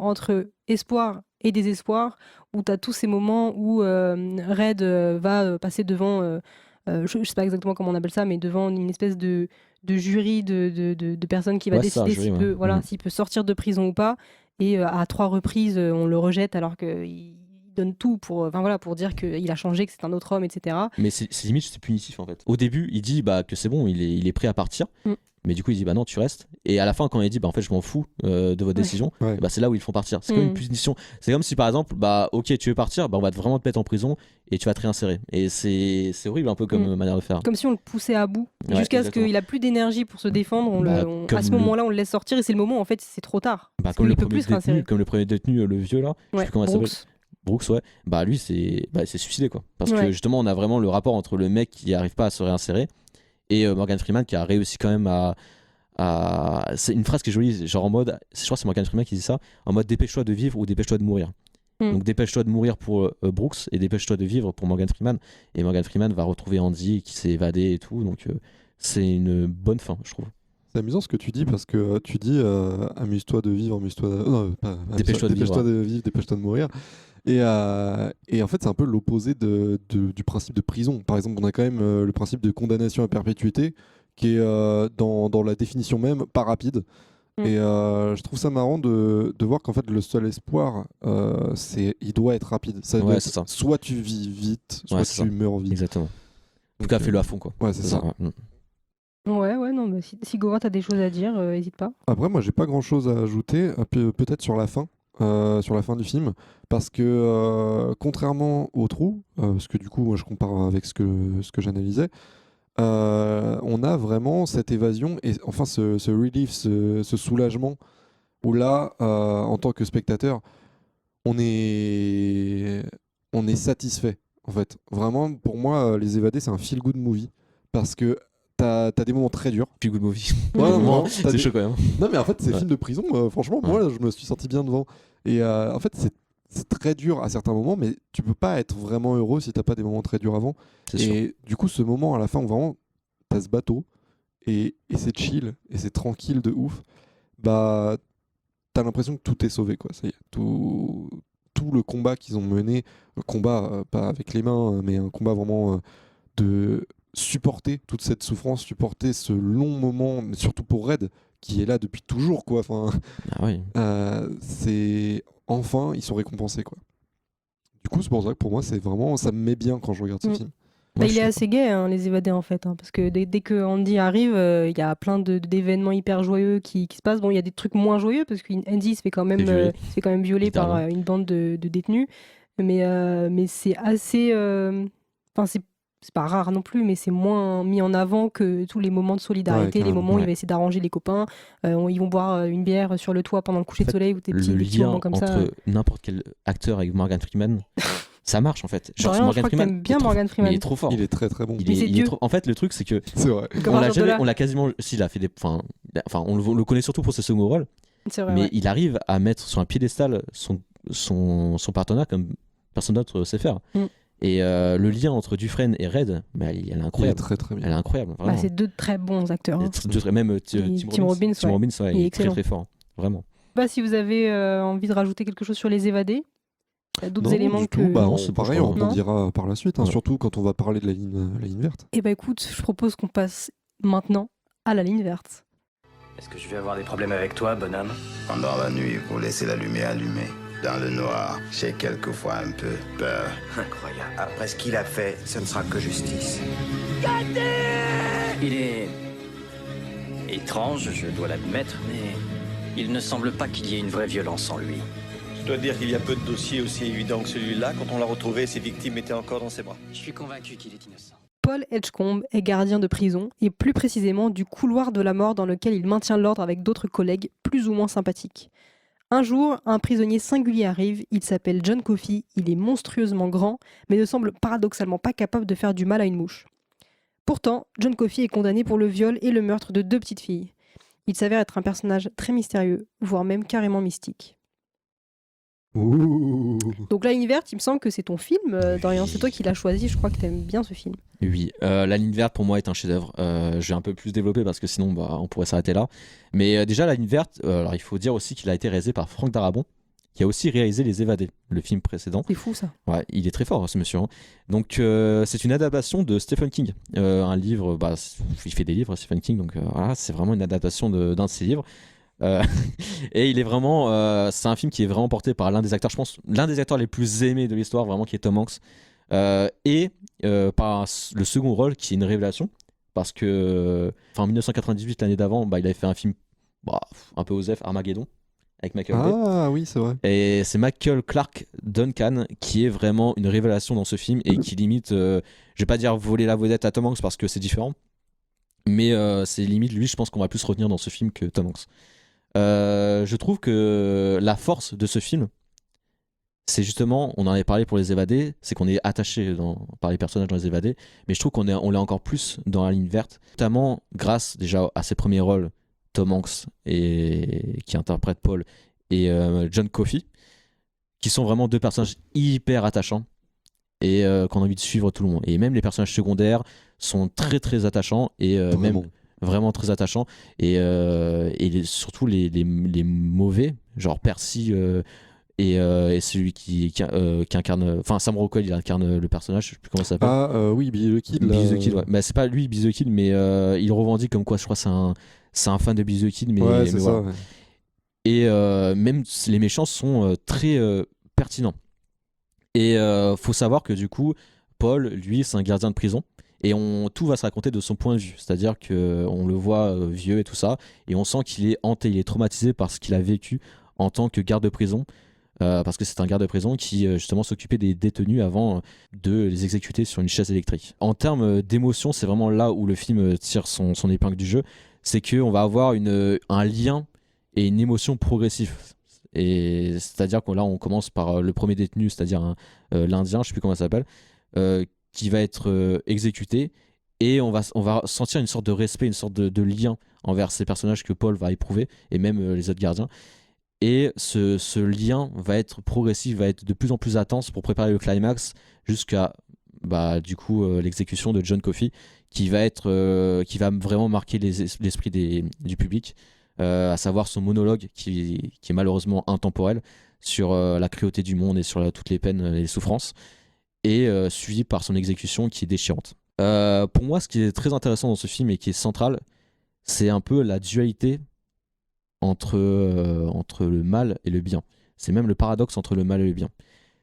S5: entre espoir et désespoir, où tu as tous ces moments où Red va passer devant, je sais pas exactement comment on appelle ça, mais devant une espèce de jury de personnes qui va
S2: Ouais, c'est ça,
S5: décider
S2: jury,
S5: s'il
S2: ouais.
S5: peut, voilà, s'il peut sortir de prison ou pas. Et à 3 reprises, on le rejette alors qu'il donne tout pour dire qu'il a changé, que c'est un autre homme, etc.
S2: Mais c'est limite, c'est punitif en fait. Au début, il dit bah, que c'est bon, il est prêt à partir. Mais du coup, il dit bah non, tu restes. Et à la fin, quand il dit bah en fait, je m'en fous de votre décision,
S6: Ouais.
S2: bah c'est là où ils le font partir. C'est comme une punition. C'est comme si par exemple, bah ok, tu veux partir, bah on va vraiment te mettre en prison et tu vas te réinsérer. Et c'est horrible un peu comme manière de faire.
S5: Comme si on le poussait à bout,
S2: Ouais,
S5: jusqu'à ce
S2: exactement.
S5: qu'il a plus d'énergie pour se défendre.
S2: Bah,
S5: À ce
S2: comme
S5: moment-là, on le laisse sortir et c'est le moment, en fait, c'est trop tard.
S2: Bah,
S5: Parce
S2: comme,
S5: qu'il
S2: le
S5: peut
S2: premier
S5: plus se réinsérer.
S2: détenu, comme le premier détenu, le vieux là, je sais
S5: Ouais,
S2: plus comment il
S5: Brooks.
S2: s'appelle. Brooks, ouais. Bah lui, c'est suicidé quoi. Parce que
S5: Ouais.
S2: justement, on a vraiment le rapport entre le mec qui arrive pas à se réinsérer et Morgan Freeman qui a réussi quand même à. C'est une phrase qui est jolie, genre en mode, je crois que c'est Morgan Freeman qui dit ça, en mode dépêche-toi de vivre ou dépêche-toi de mourir. Donc dépêche-toi de mourir pour Brooks et dépêche-toi de vivre pour Morgan Freeman. Et Morgan Freeman va retrouver Andy qui s'est évadé et tout. Donc c'est une bonne fin, je trouve.
S6: C'est amusant ce que tu dis parce que tu dis amuse-toi de vivre, amuse-toi de... non, pas,
S2: Dépêche-toi de
S6: dépêche-toi
S2: vivre.
S6: de vivre, dépêche-toi de mourir. Et en fait, c'est un peu l'opposé du principe de prison. Par exemple, on a quand même le principe de condamnation à perpétuité qui est dans la définition même pas rapide. Et je trouve ça marrant de voir qu'en fait, le seul espoir, il doit être rapide. Ça doit
S2: Ouais,
S6: être
S2: c'est ça.
S6: soit tu vis vite, soit
S2: Ouais, c'est
S6: tu
S2: ça.
S6: meurs vite.
S2: Exactement. En tout
S6: Donc,
S2: cas, fais-le à fond quoi.
S6: Ouais, c'est ça.
S2: Ouais.
S5: Ouais, non, mais si Gauvin, t'as des choses à dire, hésite pas.
S6: Après, moi, j'ai pas grand chose à ajouter, peut-être sur la fin du film, parce que contrairement au Trou, parce que du coup, moi, je compare avec ce que j'analysais, on a vraiment cette évasion et enfin ce relief, ce soulagement, où là, en tant que spectateur, on est satisfait, en fait. Vraiment, pour moi, Les Évadés, c'est un feel-good movie, parce que t'as des moments très durs.
S2: Puis good movie.
S6: Ouais, non,
S2: Vraiment,
S6: t'as
S2: c'est
S6: des-
S2: chaud quand même.
S6: Non, mais en fait, ces
S2: Ouais.
S6: films de prison, franchement, moi, je me suis senti bien devant. Et en fait, c'est très dur à certains moments, mais tu peux pas être vraiment heureux si t'as pas des moments très durs avant.
S2: C'est sûr.
S6: Et du coup, ce moment à la fin où vraiment t'as ce bateau et c'est chill et c'est tranquille de ouf, bah t'as l'impression que tout est sauvé, quoi. Ça y est, tout le combat qu'ils ont mené, le combat pas avec les mains, mais un combat vraiment de supporter toute cette souffrance, supporter ce long moment, mais surtout pour Red qui est là depuis toujours, quoi. Enfin,
S2: Ah oui.
S6: c'est enfin ils sont récompensés, quoi. Du coup, c'est pour ça que pour moi, c'est vraiment, ça me met bien quand je regarde ce film.
S2: Moi,
S5: Il
S2: je
S5: est
S2: suis
S5: assez gai, hein, Les Évadés, en fait, hein, parce que dès que Andy arrive, il y a plein d'événements hyper joyeux qui se passent. Bon, il y a des trucs moins joyeux, parce qu'Andy se fait quand même violer par
S2: Littéralement.
S5: une bande de détenus. Mais c'est assez... Enfin, c'est pas rare non plus, mais c'est moins mis en avant que tous les moments de solidarité,
S6: Ouais,
S5: les moments où il
S2: ouais.
S5: va essayer d'arranger les copains. Ils vont boire une bière sur le toit pendant le coucher
S2: En fait,
S5: de soleil, ou des
S2: le
S5: petits
S2: lien
S5: moments comme
S2: entre
S5: ça.
S2: n'importe quel acteur avec Morgan Freeman, ça marche en fait.
S5: Genre, je
S2: Morgan
S5: crois que
S2: Freeman,
S5: t'aimes bien
S2: il est trop-
S5: Morgan Freeman.
S2: Il est trop fort.
S6: Il est très très bon.
S2: Il
S5: Mais
S2: est-
S5: c'est
S2: il est
S5: Dieu.
S2: trop- En fait, le truc, c'est que
S6: C'est vrai.
S5: Comme Arthur Dola.
S2: on l'a quasiment. S'il a fait des. Enfin, on le connaît surtout pour ses second rôles,
S5: C'est vrai,
S2: mais
S5: ouais.
S2: il arrive à mettre sur un piédestal son partenaire comme personne d'autre sait faire. Et le lien entre Dufresne et Red, bah, elle est
S6: Il est
S2: incroyable.
S6: très très bien.
S2: Elle est incroyable,
S5: Bah,
S2: vraiment.
S5: c'est deux très bons acteurs. hein.
S2: Même
S5: Et
S2: Tim Robbins,
S5: ouais.
S2: ouais,
S5: Il est
S2: il est très
S5: excellent.
S2: très fort, vraiment.
S5: Je sais pas si vous avez envie de rajouter quelque chose sur Les Évadés. Il y a d'autres
S6: Non,
S5: éléments
S6: du
S5: que...
S6: tout. Bah,
S2: Non,
S6: on,
S2: c'est
S6: pareil,
S2: bon,
S6: on
S2: je
S5: crois.
S6: en dira par la suite, hein,
S2: Ouais.
S6: surtout quand on va parler de la ligne verte.
S5: Eh bah écoute, je propose qu'on passe maintenant à la ligne verte.
S9: Est-ce que je vais avoir des problèmes avec toi, bonhomme?
S8: Pendant la nuit, pour laisser la lumière allumée. Dans le noir, j'ai quelquefois un peu peur.
S9: Incroyable. Après ce qu'il a fait, ce ne sera que justice. Il est étrange, je dois l'admettre, mais il ne semble pas qu'il y ait une vraie violence en lui.
S10: Je dois dire qu'il y a peu de dossiers aussi évidents que celui-là. Quand on l'a retrouvé, ses victimes étaient encore dans ses bras.
S1: Je suis convaincu qu'il est innocent.
S5: Paul Edgecombe est gardien de prison, et plus précisément du couloir de la mort dans lequel il maintient l'ordre avec d'autres collègues plus ou moins sympathiques. Un jour, un prisonnier singulier arrive, il s'appelle John Coffey, il est monstrueusement grand, mais ne semble paradoxalement pas capable de faire du mal à une mouche. Pourtant, John Coffey est condamné pour le viol et le meurtre de 2 petites filles. Il s'avère être un personnage très mystérieux, voire même carrément mystique.
S6: Ouh.
S5: Donc La Ligne Verte, il me semble que c'est ton film, Dorian, c'est toi qui l'as choisi, je crois que t'aimes bien ce film.
S2: Oui, La Ligne Verte pour moi est un chef-d'œuvre. Je vais un peu plus développer parce que sinon on pourrait s'arrêter là. Mais déjà, La Ligne Verte, alors il faut dire aussi qu'il a été réalisé par Franck Darabont, qui a aussi réalisé Les Évadés, le film précédent.
S5: C'est fou ça.
S2: Ouais, il est très fort ce monsieur. Hein. Donc c'est une adaptation de Stephen King, un livre. Il fait des livres, Stephen King, donc voilà, c'est vraiment une adaptation d'un de ses livres. Et il est vraiment, c'est un film qui est vraiment porté par l'un des acteurs, je pense, l'un des acteurs les plus aimés de l'histoire, vraiment, qui est Tom Hanks, et par le second rôle qui est une révélation, parce que en 1998, l'année d'avant, il avait fait un film un peu osef, Armageddon, avec Michael Bay.
S6: Ah oui, c'est vrai.
S2: Et c'est Michael Clark Duncan qui est vraiment une révélation dans ce film et qui limite, je vais pas dire voler la vedette à Tom Hanks parce que c'est différent, mais c'est limite lui, je pense qu'on va plus retenir dans ce film que Tom Hanks. Je trouve que la force de ce film, c'est justement, on en avait parlé pour Les Évadés, c'est qu'on est attaché par les personnages dans Les Évadés, mais je trouve qu'on l'est encore plus dans La Ligne Verte, notamment grâce déjà à ses premiers rôles, Tom Hanks qui interprète Paul et John Coffey, qui sont vraiment 2 personnages hyper attachants et qu'on a envie de suivre tout le monde. Et même les personnages secondaires sont très très attachants et même vraiment très attachants et surtout les mauvais, genre Percy et celui qui incarne, enfin Sam Rockwell, il incarne le personnage, je sais plus comment ça s'appelle.
S6: Ah oui, Billy the Kid.
S2: Billy the Kid, ouais. Mais c'est pas lui Billy the Kid, mais il revendique comme quoi, je crois c'est un fan de Billy the Kid, mais,
S6: ouais, c'est
S2: voilà.
S6: ça. Ouais.
S2: Et même les méchants sont très pertinents. Et faut savoir que du coup, Paul, lui, c'est un gardien de prison. Et tout va se raconter de son point de vue. C'est-à-dire qu'on le voit vieux et tout ça. Et on sent qu'il est hanté, il est traumatisé par ce qu'il a vécu en tant que garde de prison. Parce que c'est un garde de prison qui justement s'occupait des détenus avant de les exécuter sur une chaise électrique. En termes d'émotion, c'est vraiment là où le film tire son épingle du jeu. C'est qu'on va avoir un lien et une émotion progressive. Et c'est-à-dire que là, on commence par le premier détenu, c'est-à-dire l'Indien, je sais plus comment ça s'appelle, qui va être exécuté. Et on va sentir une sorte de respect, une sorte de lien envers ces personnages que Paul va éprouver, et même les autres gardiens. Et ce lien va être progressif, va être de plus en plus intense pour préparer le climax jusqu'à du coup l'exécution de John Coffey, qui va vraiment marquer l'esprit du public, à savoir son monologue qui est malheureusement intemporel sur la cruauté du monde et sur toutes les peines et les souffrances, et suivi par son exécution qui est déchirante. Pour moi, ce qui est très intéressant dans ce film et qui est central, c'est un peu la dualité entre le mal et le bien. C'est même le paradoxe entre le mal et le bien.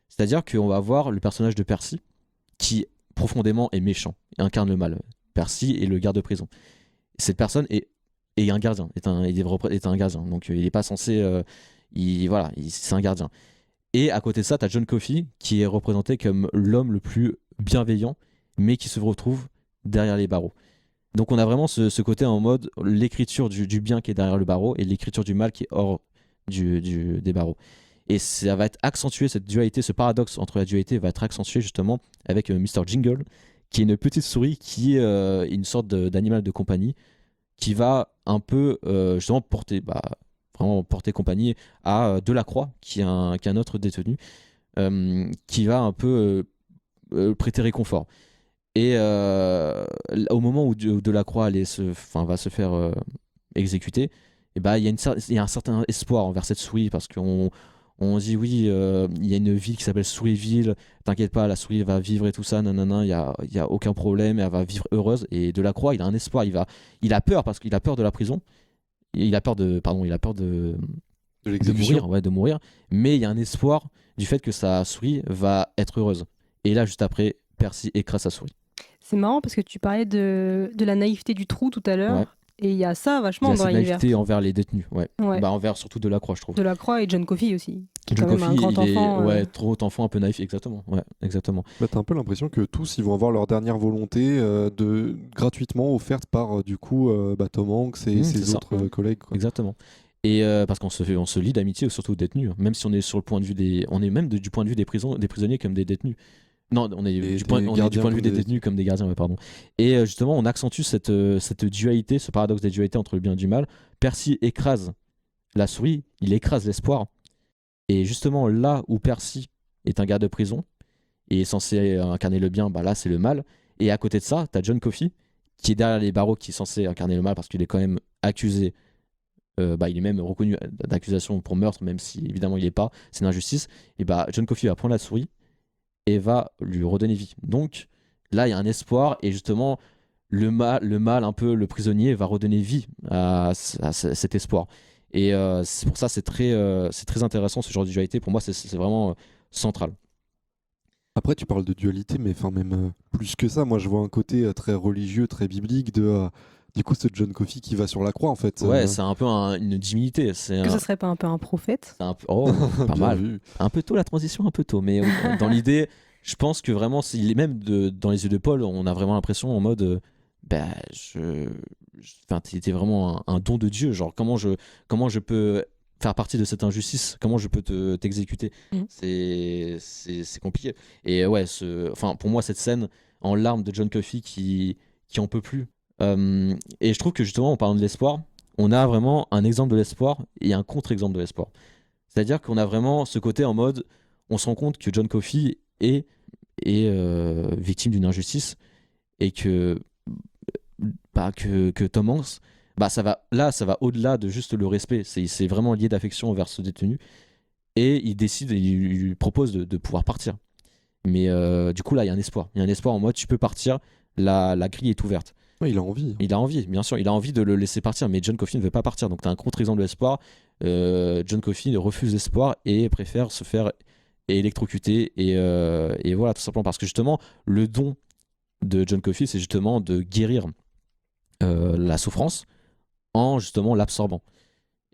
S2: C'est-à-dire qu'on va avoir le personnage de Percy qui profondément est méchant et incarne le mal. Percy est le garde de prison. Cette personne est un gardien, est un gardien. Donc il n'est pas censé... c'est un gardien. Et à côté de ça, tu as John Coffey qui est représenté comme l'homme le plus bienveillant, mais qui se retrouve derrière les barreaux. Donc on a vraiment ce côté en mode l'écriture du bien qui est derrière le barreau et l'écriture du mal qui est hors des barreaux. Et ça va être accentué, cette dualité, ce paradoxe entre la dualité va être accentué justement avec Mr. Jingle, qui est une petite souris qui est une sorte d'animal de compagnie qui va un peu justement porter compagnie à Delacroix, qui est un autre détenu, qui va un peu prêter réconfort. Et au moment où Delacroix va se faire exécuter, il y a un certain espoir envers cette souris, parce qu'on dit oui, il y a une ville qui s'appelle Souriville, t'inquiète pas, la souris va vivre et tout ça, nanana, il y a aucun problème, elle va vivre heureuse. Et Delacroix, il a un espoir, il a peur, parce qu'il a peur de la prison, il a peur de mourir, mais il y a un espoir du fait que sa souris va être heureuse. Et là, juste après, Percy écrase sa souris.
S5: C'est marrant parce que tu parlais de la naïveté du trou tout à l'heure.
S2: Ouais.
S5: Et il y a ça
S2: Il y
S5: vachement
S2: a
S5: dans
S2: cette
S5: l'univers
S2: naïveté envers les détenus, ouais.
S5: Ouais.
S2: Bah, envers surtout Delacroix, je trouve.
S5: Delacroix et John Coffey aussi, qui est
S2: John
S5: quand même un
S2: Coffey,
S5: grand
S2: il est
S5: enfant.
S2: trop enfant, un peu naïf, exactement. Ouais, exactement.
S6: Bah, t'as un peu l'impression que tous ils vont avoir leur dernière volonté gratuitement offerte par du coup Tom Hanks et
S2: c'est
S6: ses
S2: ça.
S6: autres collègues. Quoi.
S2: Exactement. Et parce qu'on se lie d'amitié, surtout aux détenus, hein. Même si on est sur le point de vue on est même du point de vue des prisonniers comme des détenus. Non, on est du point de vue des détenus comme des gardiens, ouais, pardon. Et justement, on accentue cette dualité, ce paradoxe des dualités entre le bien et du mal. Percy écrase la souris, il écrase l'espoir. Et justement, là où Percy est un garde de prison et est censé incarner le bien, bah là, c'est le mal. Et à côté de ça, t'as John Coffey, qui est derrière les barreaux, qui est censé incarner le mal parce qu'il est quand même accusé. Il est même reconnu d'accusation pour meurtre, même si évidemment il n'est pas, c'est une injustice. Et bah, John Coffey va prendre la souris et va lui redonner vie. Donc là, il y a un espoir, et justement, le mal, un peu le prisonnier, va redonner vie à cet espoir. Et c'est pour ça, c'est très intéressant ce genre de dualité. Pour moi, c'est vraiment central.
S6: Après, tu parles de dualité, mais même plus que ça. Moi, je vois un côté très religieux, très biblique de. Du coup, c'est John Coffey qui va sur la croix, en fait.
S2: Ouais, c'est un peu une divinité.
S5: Que ça serait pas un peu un prophète?
S2: Oh, pas mal.
S6: Vu.
S2: Un peu tôt, la transition, un peu tôt. Mais dans l'idée, je pense que vraiment, il est même dans les yeux de Paul, on a vraiment l'impression en mode... t'es vraiment un don de Dieu. Genre, comment je peux faire partie de cette injustice? Comment je peux t'exécuter? C'est compliqué. Et ouais, pour moi, cette scène en larmes de John Coffey qui en peut plus. Et je trouve que justement, en parlant de l'espoir, on a vraiment un exemple de l'espoir et un contre-exemple de l'espoir. C'est-à-dire qu'on a vraiment ce côté en mode, on se rend compte que John Coffey est victime d'une injustice, et que Tom Hanks, ça va au-delà de juste le respect. C'est vraiment lié d'affection envers ce détenu, et il décide, il lui propose de pouvoir partir. Mais du coup là, il y a un espoir. Il y a un espoir en mode, tu peux partir, la grille est ouverte.
S6: Ouais, il a envie.
S2: Il a envie, bien sûr, il a envie de le laisser partir, mais John Coffey ne veut pas partir. Donc tu as un contre-exemple de l'espoir. John Coffey refuse l'espoir et préfère se faire électrocuter. Et voilà, tout simplement parce que justement, le don de John Coffey, c'est justement de guérir la souffrance en justement l'absorbant.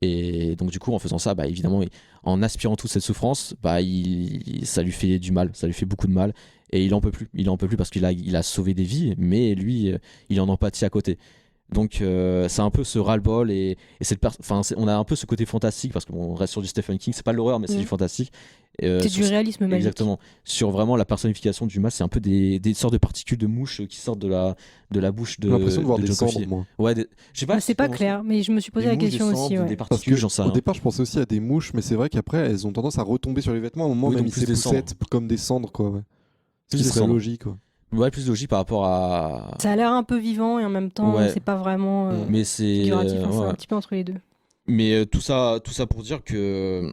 S2: Et donc du coup, en faisant ça, évidemment, en aspirant toute cette souffrance, ça lui fait du mal, ça lui fait beaucoup de mal, et il en peut plus parce qu'il a sauvé des vies, mais lui, il en empathie à côté. Donc c'est un peu ce ras-le-bol, et on a un peu ce côté fantastique, parce qu'on reste sur du Stephen King, c'est pas de l'horreur, mais c'est du fantastique.
S5: C'est du réalisme magique.
S2: Exactement. Sur vraiment la personnification du mal, c'est un peu des sortes de particules de mouches qui sortent de la bouche de.
S6: J'ai l'impression de voir des
S2: John
S6: cendres,
S2: Coffey.
S6: moi.
S2: Ouais, je sais pas.
S5: C'est pas clair, mais je me suis posé la question aussi.
S2: Des
S5: Ouais.
S2: particules, j'en sais rien.
S6: Au départ, je pensais aussi à des mouches, mais c'est vrai qu'après, elles ont tendance à retomber sur les vêtements. À un moment,
S2: Oui,
S6: même
S2: donc
S6: ils
S2: plus des
S6: s'époussettent comme des cendres, quoi. Ouais. Ce
S2: Plus
S6: qui
S2: des
S6: serait
S2: cendres.
S6: logique, quoi.
S2: Ouais, plus logique par rapport à.
S5: Ça a l'air un peu vivant, et en même temps,
S2: Ouais.
S5: c'est pas vraiment
S2: Mais c'est.
S5: figuratif. C'est
S2: ouais.
S5: un petit peu entre les deux.
S2: Mais tout ça pour dire que.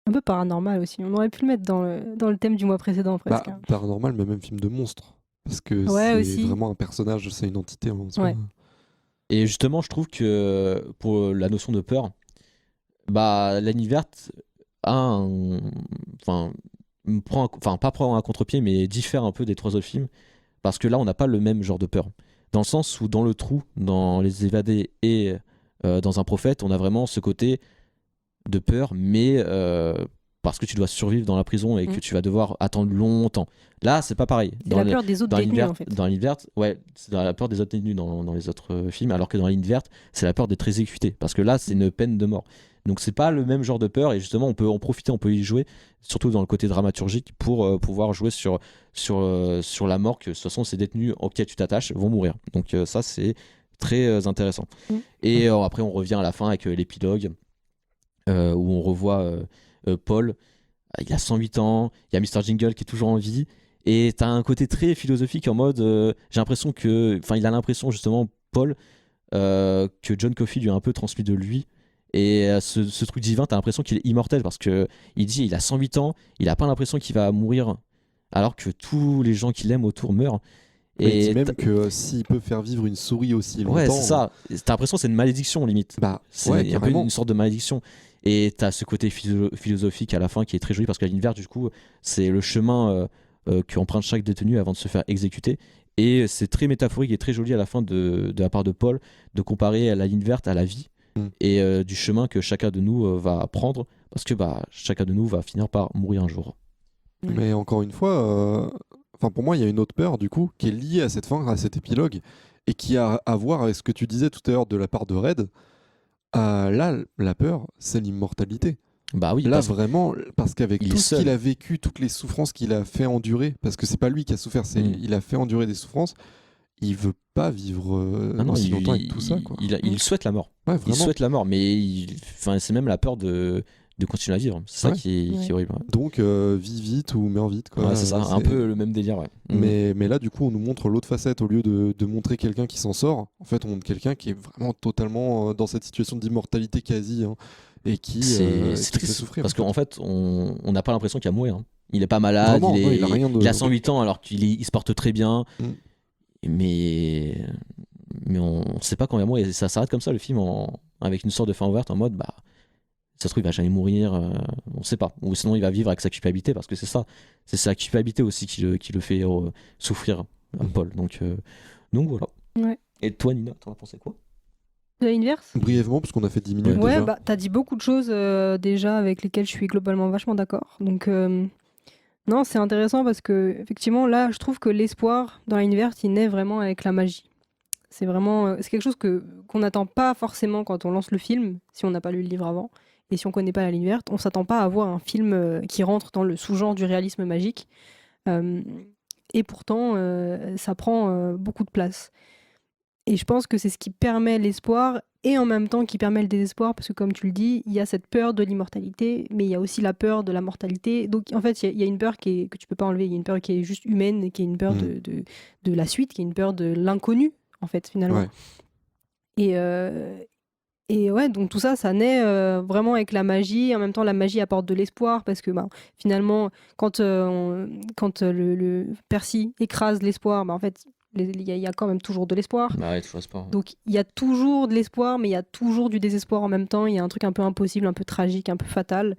S5: Un peu paranormal aussi. On aurait pu le mettre dans le thème du mois précédent, presque.
S6: Paranormal, mais même film de monstre. Parce que
S5: Ouais,
S6: c'est
S5: aussi.
S6: vraiment un personnage, c'est une entité en soi.
S5: Ouais.
S2: Et justement, je trouve que pour la notion de peur, l'univers a pas prend un contre-pied, mais diffère un peu des trois autres films, parce que là, on n'a pas le même genre de peur. Dans le sens où, dans Le Trou, dans Les Évadés et dans Un Prophète, on a vraiment ce côté de peur, mais parce que tu dois survivre dans la prison et que tu vas devoir attendre longtemps. Là, c'est pas pareil.
S5: C'est la peur des autres détenus, en fait.
S2: Dans l'univers, ouais, c'est la peur des autres détenus dans les autres films, alors que dans l'univers, c'est la peur d'être exécuté, parce que là, c'est une peine de mort. Donc c'est pas le même genre de peur, et justement, on peut en profiter, on peut y jouer, surtout dans le côté dramaturgique, pour pouvoir jouer sur la mort, que de toute façon, ces détenus auxquels tu t'attaches vont mourir. Donc ça, c'est très intéressant. Et après, on revient à la fin avec l'épilogue, où on revoit Paul. Il a 108 ans, il y a Mr. Jingle qui est toujours en vie, et t'as un côté très philosophique en mode, j'ai l'impression il a l'impression justement, Paul, que John Coffey lui a un peu transmis de lui, et ce truc divin, t'as l'impression qu'il est immortel, parce que il a 108 ans, il a pas l'impression qu'il va mourir, alors que tous les gens qu'il aime autour meurent.
S6: Et il dit même que s'il peut faire vivre une souris aussi longtemps...
S2: Ouais, c'est ça. T'as l'impression que c'est une malédiction, limite. C'est un peu une sorte de malédiction. Et t'as ce côté philosophique à la fin qui est très joli, parce que l'univers, du coup, c'est le chemin qu'emprunte chaque détenu avant de se faire exécuter. Et c'est très métaphorique et très joli à la fin de la part de Paul de comparer la ligne verte à la vie et du chemin que chacun de nous va prendre parce que chacun de nous va finir par mourir un jour.
S6: Mais encore une fois, pour moi, il y a une autre peur du coup qui est liée à cette fin, à cet épilogue, et qui a à voir avec ce que tu disais tout à l'heure de la part de Red. Là, la peur, c'est l'immortalité.
S2: Bah oui.
S6: Là, vraiment, parce qu'avec
S2: il
S6: tout
S2: est
S6: ce
S2: seul.
S6: qu'il a vécu, toutes les souffrances qu'il a fait endurer, parce que c'est pas lui qui a souffert, il a fait endurer des souffrances. Il veut pas vivre aussi longtemps avec tout ça, quoi.
S2: Il souhaite la mort.
S6: Ouais,
S2: Il
S6: vraiment.
S2: souhaite la mort, mais c'est même la peur de continuer à vivre. C'est ça
S6: Ouais.
S2: qui est horrible. Ouais.
S6: Donc, vis vite ou meurs vite, quoi.
S2: Ouais, c'est ça, un peu le même délire. Ouais.
S6: Mais là, du coup, on nous montre l'autre facette. Au lieu de montrer quelqu'un qui s'en sort, en fait, on montre quelqu'un qui est vraiment totalement dans cette situation d'immortalité quasi, hein, et qui
S2: c'est
S6: qui
S2: triste
S6: fait souffrir.
S2: parce qu'en fait, on n'a pas l'impression qu'il va mourir. Hein. Il est pas malade,
S6: Vraiment,
S2: il
S6: a rien de...
S2: a 108 ans alors qu'il se porte très bien. Mais on sait pas quand il va mourir. Et ça s'arrête comme ça le film avec une sorte de fin ouverte en mode ça se trouve il va jamais mourir, on sait pas, ou sinon il va vivre avec sa culpabilité parce que c'est sa culpabilité aussi qui le fait souffrir Paul, donc voilà.
S5: Ouais.
S2: Et toi Nina, t'en as pensé quoi?
S5: De l'inverse.
S6: Brièvement, parce qu'on a fait 10 minutes
S5: Ouais,
S6: déjà.
S5: t'as dit beaucoup de choses déjà avec lesquelles je suis globalement vachement d'accord. Donc, non, c'est intéressant parce que, effectivement, là, je trouve que l'espoir dans la ligne verte, il naît vraiment avec la magie. C'est vraiment c'est quelque chose qu'on n'attend pas forcément quand on lance le film, si on n'a pas lu le livre avant. Et si on connaît pas la ligne verte, on s'attend pas à voir un film qui rentre dans le sous-genre du réalisme magique. Et pourtant, ça prend beaucoup de place. Et je pense que c'est ce qui permet l'espoir et en même temps qui permet le désespoir, parce que comme tu le dis, il y a cette peur de l'immortalité, mais il y a aussi la peur de la mortalité. Donc en fait, il y a une peur que tu peux pas enlever, il y a une peur qui est juste humaine, qui est une peur de la suite, qui est une peur de l'inconnu, en fait, finalement. Ouais. Et ouais, donc tout ça, ça naît vraiment avec la magie. En même temps, la magie apporte de l'espoir parce que finalement, quand le Percy écrase l'espoir, en fait, il y a quand même toujours de l'espoir.
S2: Ouais, toujours espoir.
S5: Donc il y a toujours de l'espoir, mais il y a toujours du désespoir en même temps. Il y a un truc un peu impossible, un peu tragique, un peu fatal.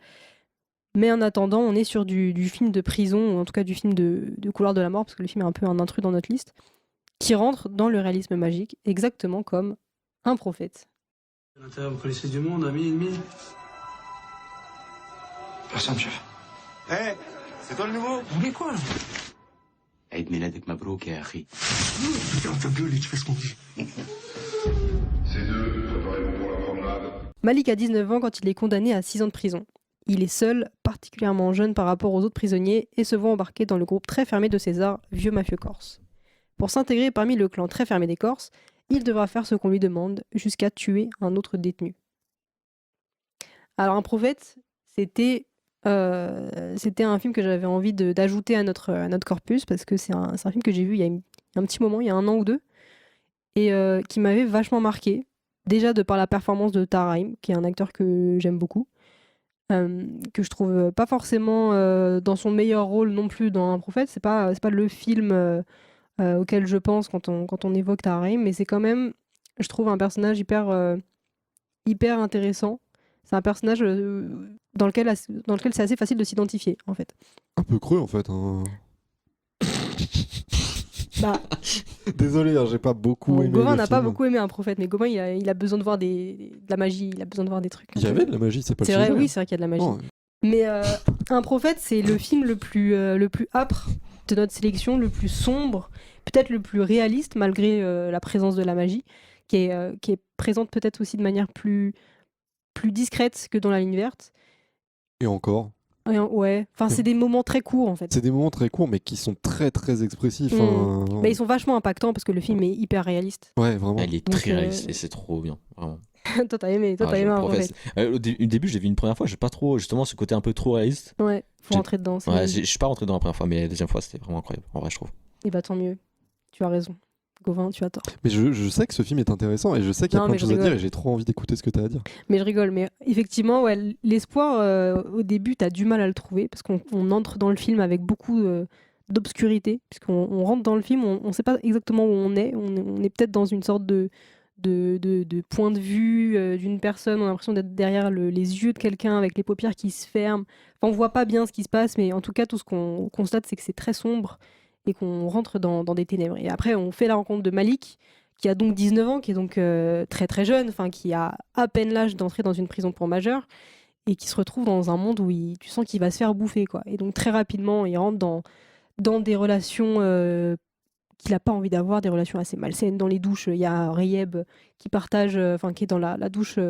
S5: Mais en attendant, on est sur du film de prison, ou en tout cas du film de couloir de la mort, parce que le film est un peu un intrus dans notre liste, qui rentre dans le réalisme magique, exactement comme un prophète.
S11: À l'intérieur, vous connaissez du monde, ami, ennemi?
S12: Personne, chef.
S11: Hé, c'est toi le nouveau?
S12: Vous voulez quoi, là?
S11: عيد ميلادك مبروك يا أخي. Ferme ta gueule et tu fais ce qu'on dit.
S12: Ces deux, préparez-vous pour la promenade.
S5: Malik a 19 ans quand il est condamné à 6 ans de prison. Il est seul, particulièrement jeune par rapport aux autres prisonniers, et se voit embarqué dans le groupe très fermé de César, vieux mafieux corse. Pour s'intégrer parmi le clan très fermé des Corses, il devra faire ce qu'on lui demande, jusqu'à tuer un autre détenu. Alors un prophète, c'était un film que j'avais envie d'ajouter à notre corpus, parce que c'est un film que j'ai vu il y a un petit moment, il y a 1 an ou 2, et qui m'avait vachement marqué, déjà de par la performance de Tahar Rahim, qui est un acteur que j'aime beaucoup, que je trouve pas forcément dans son meilleur rôle non plus dans Un prophète, c'est pas le film auquel je pense quand on évoque Tahar Rahim, mais c'est quand même, je trouve, un personnage hyper intéressant. C'est un personnage dans lequel c'est assez facile de s'identifier, en fait.
S6: Un peu creux, en fait. Hein.
S5: Bah,
S6: désolé, j'ai pas beaucoup aimé.
S5: Gauvin
S6: le
S5: n'a pas
S6: film.
S5: beaucoup aimé Un prophète, mais Gauvin, il a besoin de voir de la magie, il a besoin de voir des trucs.
S6: Il y avait de la magie, c'est pas le
S5: C'est vrai,
S6: sujet.
S5: oui, c'est vrai qu'il y a de la magie.
S6: Non,
S5: Mais Un prophète, c'est le film le plus âpre de notre sélection, le plus sombre, peut-être le plus réaliste, malgré la présence de la magie, qui est présente peut-être aussi de manière plus discrète que dans la ligne verte.
S6: Et encore.
S5: Ouais, enfin c'est des moments très courts en fait.
S6: C'est des moments très courts, mais qui sont très très expressifs. hein.
S5: Mais ils sont vachement impactants parce que le film est hyper réaliste.
S6: Ouais, vraiment.
S2: Il est très réaliste et c'est trop bien, vraiment.
S5: Toi t'as aimé,
S2: Ah,
S5: Un prophète.
S2: Au début, j'ai vu une première fois, j'ai pas trop, justement, ce côté un peu trop réaliste.
S5: Ouais, faut rentrer dedans.
S2: Ouais, je suis pas rentré dans la première fois, mais la deuxième fois, c'était vraiment incroyable, en vrai, je trouve.
S5: Et bah tant mieux, tu as raison. Gauvin, tu as tort.
S6: Mais je sais que ce film est intéressant et je sais qu'il y a
S5: Non,
S6: plein
S5: mais
S6: de choses
S5: je
S6: à dire
S5: rigole.
S6: et j'ai trop envie d'écouter ce que tu as à dire.
S5: Mais je rigole, mais effectivement, ouais, l'espoir, au début, t'as du mal à le trouver parce qu'on entre dans le film avec beaucoup d'obscurité, puisqu'on rentre dans le film, on sait pas exactement où on est peut-être dans une sorte de de point de vue d'une personne. On a l'impression d'être derrière les yeux de quelqu'un avec les paupières qui se ferment. Enfin, on voit pas bien ce qui se passe, mais en tout cas, tout ce qu'on constate, c'est que c'est très sombre et qu'on rentre dans des ténèbres. Et après, on fait la rencontre de Malik, qui a donc 19 ans, qui est donc très très jeune, enfin qui a à peine l'âge d'entrer dans une prison pour majeurs, et qui se retrouve dans un monde où tu sens qu'il va se faire bouffer, quoi. Et donc très rapidement, il rentre dans des relations qu'il n'a pas envie d'avoir, des relations assez malsaines. Dans les douches, il y a Rayeb qui partage, qui est dans la douche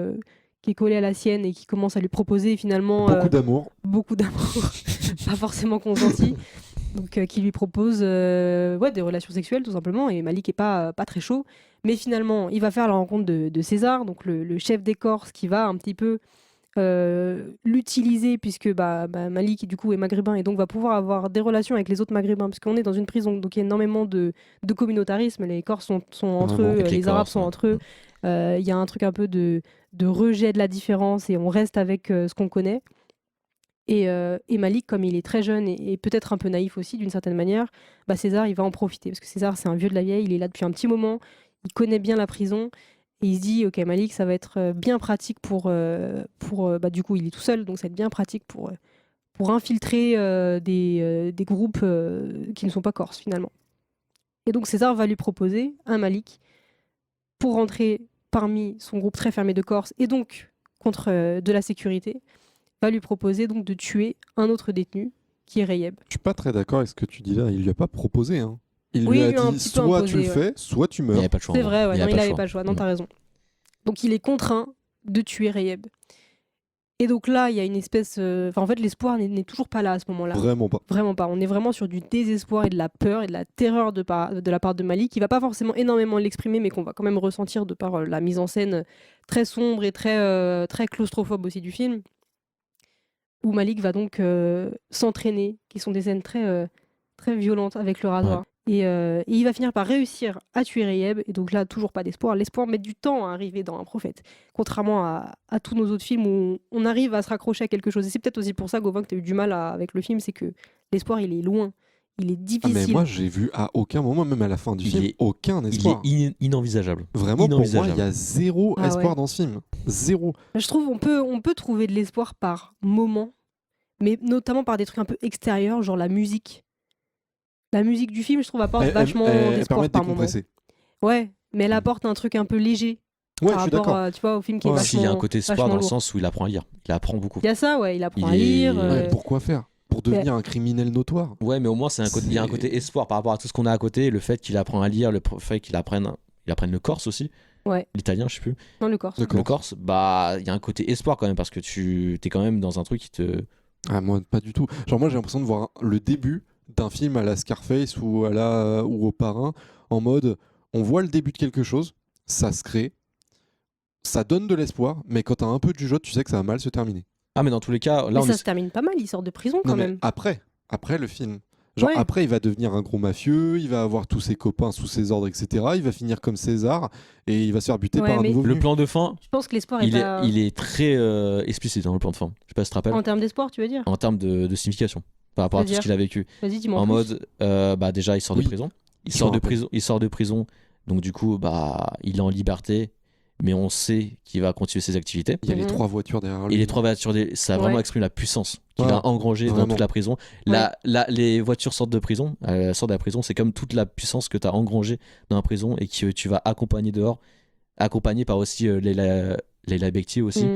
S5: qui est collée à la sienne et qui commence à lui proposer finalement beaucoup d'amour, pas forcément consenti. Donc qui lui propose des relations sexuelles tout simplement, et Malik est pas très chaud, mais finalement il va faire la rencontre de César, donc le chef des Corses, qui va un petit peu l'utiliser, puisque Malik du coup est maghrébin et donc va pouvoir avoir des relations avec les autres maghrébins, parce qu'on est dans une prison, donc il y a énormément de communautarisme. Les Corses sont entre eux, les Arabes sont entre eux, il y a un truc un peu de rejet de la différence, et on reste avec ce qu'on connaît. Et Malik, comme il est très jeune et peut-être un peu naïf aussi d'une certaine manière, César il va en profiter, parce que César c'est un vieux de la vieille, il est là depuis un petit moment, il connaît bien la prison, et il se dit ok, Malik, ça va être bien pratique pour du coup il est tout seul, donc ça va être bien pratique pour infiltrer des groupes qui ne sont pas corses finalement. Et donc César va lui proposer un Malik pour rentrer parmi son groupe très fermé de Corse, et donc contre de la sécurité, va lui proposer donc de tuer un autre détenu qui est Rayeb.
S6: Je suis pas très d'accord avec ce que tu dis là, il lui a pas proposé, hein. Il
S5: Oui,
S6: lui a
S5: il lui a un
S6: dit
S5: petit peu
S6: soit
S5: imposé,
S6: tu le fais, soit tu meurs.
S2: Il avait pas le choix.
S5: C'est vrai, ouais,
S2: Il
S5: non,
S2: avait
S5: il
S2: pas le
S5: n'avait
S2: choix.
S5: pas le choix, non, t'as raison. Donc il est contraint de tuer Rayeb. Et donc là, il y a une espèce... en fait, l'espoir n'est toujours pas là à ce moment-là.
S6: Vraiment pas.
S5: Vraiment pas. On est vraiment sur du désespoir et de la peur et de la terreur de la part de Malik, qui va pas forcément énormément l'exprimer, mais qu'on va quand même ressentir de par la mise en scène très sombre et très, très claustrophobe aussi du film, où Malik va donc s'entraîner, qui sont des scènes très, très violentes avec le rasoir.
S2: Ouais.
S5: Et il va finir par réussir à tuer Rayeb, et donc là, toujours pas d'espoir. L'espoir met du temps à arriver dans Un Prophète, contrairement à tous nos autres films où on arrive à se raccrocher à quelque chose. Et c'est peut-être aussi pour ça, Gauvin, que tu as eu du mal avec le film, c'est que l'espoir, il est loin, il est difficile.
S6: Mais moi, j'ai vu à aucun moment, même à la fin du film, aucun espoir.
S2: Il est inenvisageable.
S6: Vraiment, pour moi, il y a zéro espoir dans ce film. Zéro.
S5: Je trouve on peut trouver de l'espoir par moment, mais notamment par des trucs un peu extérieurs, genre la musique. La musique du film, je trouve, apporte vachement d'espoir par moment. Ouais, mais elle apporte un truc un peu léger.
S6: Ouais,
S5: par rapport, tu vois, au film qui est vachement.
S2: Il y a un côté espoir dans le
S5: lourd.
S2: sens où il apprend à lire. Il apprend beaucoup.
S5: Il y a ça, ouais, il apprend à lire.
S6: Pourquoi faire ? Pour devenir un criminel notoire.
S2: Ouais, mais au moins, il y a un côté espoir par rapport à tout ce qu'on a à côté. Le fait qu'il apprend à lire, le fait qu'il apprenne le corse aussi.
S5: Ouais.
S2: L'italien, je sais plus.
S5: Non, le corse.
S2: Le corse, il y a un côté espoir quand même, parce que tu es quand même dans un truc qui te.
S6: Ah, moi, pas du tout. Genre, moi, j'ai l'impression de voir le début d'un film à la Scarface ou au Parrain, en mode on voit le début de quelque chose, ça se crée, ça donne de l'espoir, mais quand t'as un peu de jugeote, tu sais que ça va mal se terminer.
S2: Ah, mais dans tous les cas, là
S5: mais ça se termine pas mal, il sort de prison quand même.
S6: Après le film. Genre après, il va devenir un gros mafieux, il va avoir tous ses copains sous ses ordres, etc. Il va finir comme César et il va se faire buter par un nouveau venu.
S2: Le plan de fin,
S5: je pense que l'espoir
S2: il est très explicite dans le plan de fin. Je sais pas si tu te rappelles.
S5: En termes d'espoir, tu veux dire ?
S2: En termes de signification, par rapport à tout ce qu'il a vécu.
S5: Vas-y, dis-moi
S2: en
S5: plus.
S2: mode, déjà, il sort de prison. Il sort de prison, donc du coup, il est en liberté. Mais on sait qu'il va continuer ses activités.
S6: Il y a les 3 voitures derrière lui.
S2: Et les 3 voitures, ça a vraiment exprimé la puissance qu'il a engrangée dans toute la prison. Les voitures sortent de la prison, c'est comme toute la puissance que tu as engrangée dans la prison et que tu vas accompagner dehors. Accompagné par aussi Leila Bekti aussi.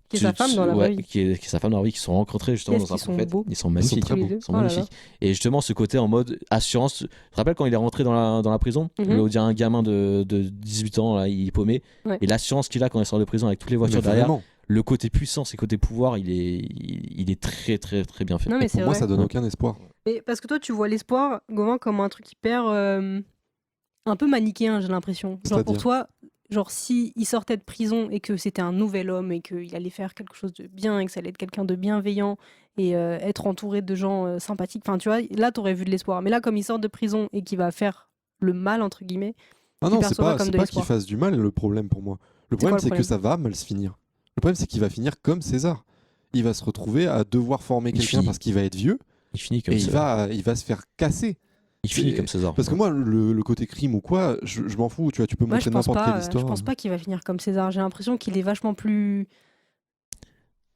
S5: Qui est sa femme dans la vraie vie.
S2: Qui est sa femme dans la vie, qui sont rencontrés justement dans Un Prophète. Ils sont magnifiques. Ils sont magnifiques. Et justement, ce côté en mode assurance. Tu te rappelles quand il est rentré dans la prison, on dirait un gamin de 18 ans, là, il est paumé. Et l'assurance qu'il a quand il sort de prison avec toutes les voitures derrière, le côté puissance et côté pouvoir, il est très très très bien fait.
S5: Non, mais
S6: pour moi, ça donne aucun espoir.
S5: Mais parce que toi, tu vois l'espoir, Gauvin, comme un truc hyper. Un peu manichéen, j'ai l'impression. Genre pour toi. Genre, si il sortait de prison et que c'était un nouvel homme et qu'il allait faire quelque chose de bien et que ça allait être quelqu'un de bienveillant et être entouré de gens sympathiques, enfin, tu vois, là, t'aurais vu de l'espoir. Mais là, comme il sort de prison et qu'il va faire le mal, entre guillemets,
S6: ah non, c'est pas qu'il fasse du mal, le problème pour moi. Le problème, c'est que ça va mal se finir. Le problème, c'est qu'il va finir comme César. Il va se retrouver à devoir former quelqu'un parce qu'il va être vieux.
S2: Il finit comme
S6: et il va se faire casser.
S2: Il finit
S6: Et-
S2: comme César.
S6: Parce que moi, le côté crime ou quoi, je m'en fous. Tu vois, tu peux
S5: Moi, je
S6: montrer
S5: pense
S6: n'importe
S5: pas.
S6: quelle histoire.
S5: Je pense pas qu'il va finir comme César. J'ai l'impression qu'il est vachement plus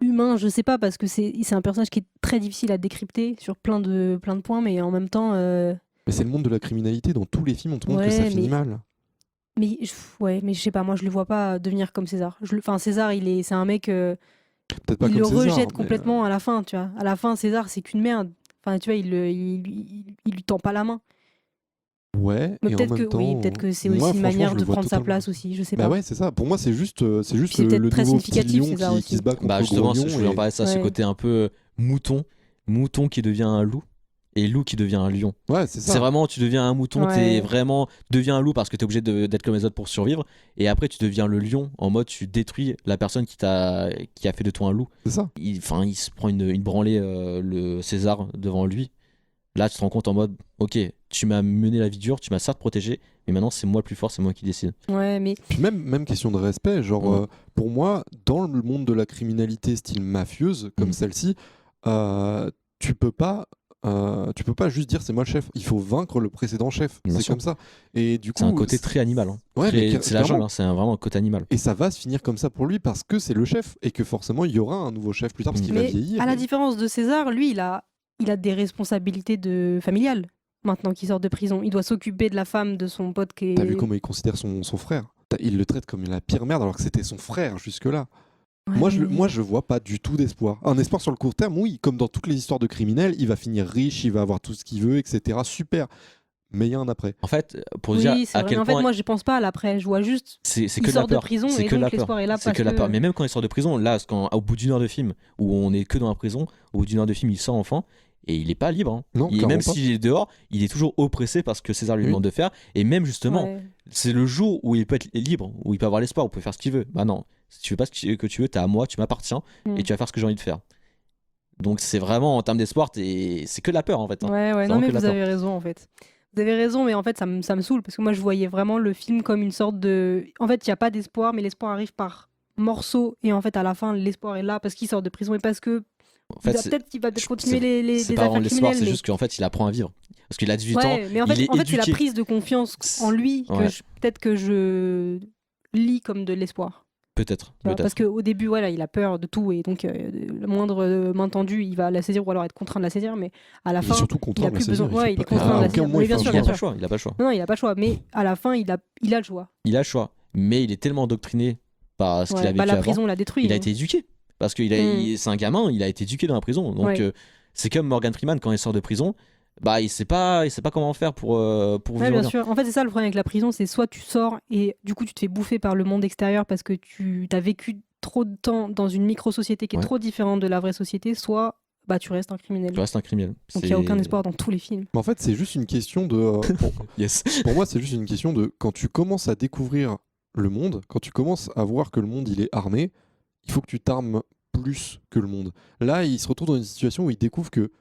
S5: humain. Je sais pas parce que c'est un personnage qui est très difficile à décrypter sur plein de points, mais en même temps.
S6: Mais c'est le monde de la criminalité. Dans tous les films, on te montre que ça
S5: Ouais,
S6: finit
S5: mais-
S6: mal.
S5: Mais je sais pas. Moi, je le vois pas devenir comme César. Enfin, César, c'est un mec.
S6: Peut-être pas
S5: Il
S6: comme
S5: le
S6: César,
S5: rejette
S6: mais,
S5: complètement à la fin, tu vois. À la fin, César, c'est qu'une merde. Enfin, tu vois, il lui tend pas la main.
S6: Ouais,
S5: Mais
S6: et en
S5: peut-être
S6: même
S5: que,
S6: temps,
S5: oui, peut-être que c'est
S6: moi,
S5: aussi une
S6: franchement,
S5: manière
S6: je
S5: de
S6: le vois
S5: prendre sa
S6: totalement.
S5: place aussi, je sais
S6: Bah
S5: pas.
S6: ouais, c'est ça. Pour moi, c'est juste
S5: c'est
S6: le
S5: peut-être très
S6: nouveau petit
S5: significatif,
S6: lion
S5: César
S6: qui
S5: aussi.
S6: se bat contre
S2: Bah
S6: le
S2: justement,
S6: gros lion.
S2: je voulais en
S6: et-
S2: parler de ça, ce
S5: Ouais.
S2: côté un peu mouton qui devient un loup et loup qui devient un lion.
S6: Ouais, c'est ça.
S2: C'est vraiment, tu deviens un mouton,
S5: Ouais.
S2: tu deviens un loup parce que t'es obligé d'être comme les autres pour survivre, et après tu deviens le lion en mode tu détruis la personne qui a fait de toi un loup.
S6: C'est ça.
S2: Il se prend une branlée, le César devant lui. Là, tu te rends compte en mode, ok, tu m'as mené la vie dure, tu m'as certes protégé, mais maintenant c'est moi le plus fort, c'est moi qui décide.
S5: Ouais, mais
S6: Puis même question de respect, genre
S2: Ouais.
S6: pour moi, dans le monde de la criminalité style mafieuse comme
S2: Mhm.
S6: celle-ci, tu peux pas juste dire c'est moi le chef. Il faut vaincre le précédent chef.
S2: Bien
S6: C'est
S2: sûr.
S6: comme ça. Et du coup,
S2: C'est un côté très animal. Hein.
S6: Ouais, mais
S2: C'est la
S6: clairement.
S2: jungle, hein, c'est vraiment un côté animal.
S6: Et ça va se finir comme ça pour lui parce que c'est le chef et que forcément il y aura un nouveau chef plus tard parce qu'il va
S5: Mais
S6: vieillir.
S5: à la
S6: et-
S5: différence de César, lui, il a des responsabilités familiales maintenant qu'il sort de prison. Il doit s'occuper de la femme de son pote qui est.
S6: T'as vu comment il considère son frère? Il le traite comme la pire merde alors que c'était son frère jusque-là.
S5: Ouais,
S6: Moi, je vois pas du tout d'espoir. Un espoir sur le court terme, oui, comme dans toutes les histoires de criminels, il va finir riche, il va avoir tout ce qu'il veut, etc. Super. Mais il y a un après.
S2: En fait, pour
S5: Oui,
S2: dire
S5: c'est
S2: à
S5: vrai.
S2: quel
S5: Mais en fait,
S2: point
S5: moi, je pense pas à l'après. Je vois juste.
S2: c'est
S5: Il
S2: que de la
S5: sort de
S2: peur.
S5: prison
S2: C'est
S5: et
S2: que de
S5: donc
S2: la peur.
S5: l'espoir est là
S2: C'est
S5: parce
S2: que de la peur.
S5: que-
S2: Mais même quand il sort de prison, là, au bout d'une heure de film, où on est que dans la prison, au bout d'une heure de film, il sort enfin. Et il est pas libre. Hein.
S6: Non, clairement
S2: même
S6: pas.
S2: s'il est dehors, il est toujours oppressé parce que César lui
S6: Oui.
S2: demande de faire. Et même justement,
S5: Ouais.
S2: c'est le jour où il peut être libre, où il peut avoir l'espoir, où il peut faire ce qu'il veut. Bah non, si tu veux pas ce que tu veux, t'es à moi, tu m'appartiens et tu vas faire ce que j'ai envie de faire. Donc c'est vraiment en termes d'espoir, c'est que de la peur en fait. Hein.
S5: Ouais,
S2: C'est
S5: non,
S2: vraiment
S5: mais
S2: que de
S5: vous
S2: la
S5: avez raison en fait. Vous avez raison, mais en fait, ça me saoule parce que moi, je voyais vraiment le film comme une sorte de. En fait, il n'y a pas d'espoir, mais l'espoir arrive par morceaux. Et en fait, à la fin, l'espoir est là parce qu'il sort de prison et parce que.
S2: En fait, c'est-
S5: Peut-être qu'il va continuer les
S2: c'est pas vraiment
S5: affaires
S2: l'espoir,
S5: criminelles.
S2: c'est
S5: mais-
S2: juste qu'en fait il apprend à vivre. Parce qu'il a 18 ans,
S5: Ouais, mais en fait,
S2: il est
S5: c'est la
S2: éduqué.
S5: prise de confiance en lui que
S2: Ouais.
S5: peut-être que je lis comme de l'espoir.
S2: Peut-être.
S5: Tu vois, parce qu'au début, voilà, il a peur de tout et donc le moindre main tendue, il va la saisir ou alors être contraint de la saisir. Mais à la
S6: Il est
S5: fin,
S6: surtout contraint
S5: il a
S6: de la
S5: plus
S6: saisir,
S5: besoin.
S6: il
S5: Ouais,
S6: fait
S5: il est
S6: pas-
S5: contraint
S6: à
S5: de la
S6: aucun
S5: saisir.
S6: moment,
S5: Oui,
S6: il
S5: bien
S6: fait
S5: sûr,
S6: un
S2: Il a
S5: bien
S2: pas le
S5: sûr.
S2: choix, il a pas le choix.
S5: Non, il a pas le choix. Mais à la fin, il a le choix.
S2: Il a le choix, mais il est tellement endoctriné par ce qu'il a
S5: Ouais,
S2: vécu
S5: bah, la
S2: avant.
S5: prison l'a détruit.
S2: Il a
S5: hein.
S2: été éduqué. Parce que
S5: Mm.
S2: c'est un gamin, il a été éduqué dans la prison. Donc
S5: Ouais.
S2: c'est comme Morgan Freeman quand il sort de prison, bah il sait pas comment faire pour
S5: Ouais,
S2: vivre
S5: bien
S2: bien.
S5: sûr. En fait, c'est ça le problème avec la prison, c'est soit tu sors et du coup tu te fais bouffer par le monde extérieur parce que tu as vécu trop de temps dans une micro-société qui est
S2: Ouais.
S5: trop différente de la vraie société, soit bah, tu restes un criminel.
S2: Tu restes un criminel.
S5: Donc il n'y a aucun espoir dans tous les films.
S6: Mais en fait, c'est juste une question de.
S2: Yes.
S6: Pour moi, c'est juste une question de quand tu commences à découvrir le monde, quand tu commences à voir que le monde il est armé, il faut que tu t'armes plus que le monde. Là, il se retrouve dans une situation où il découvre que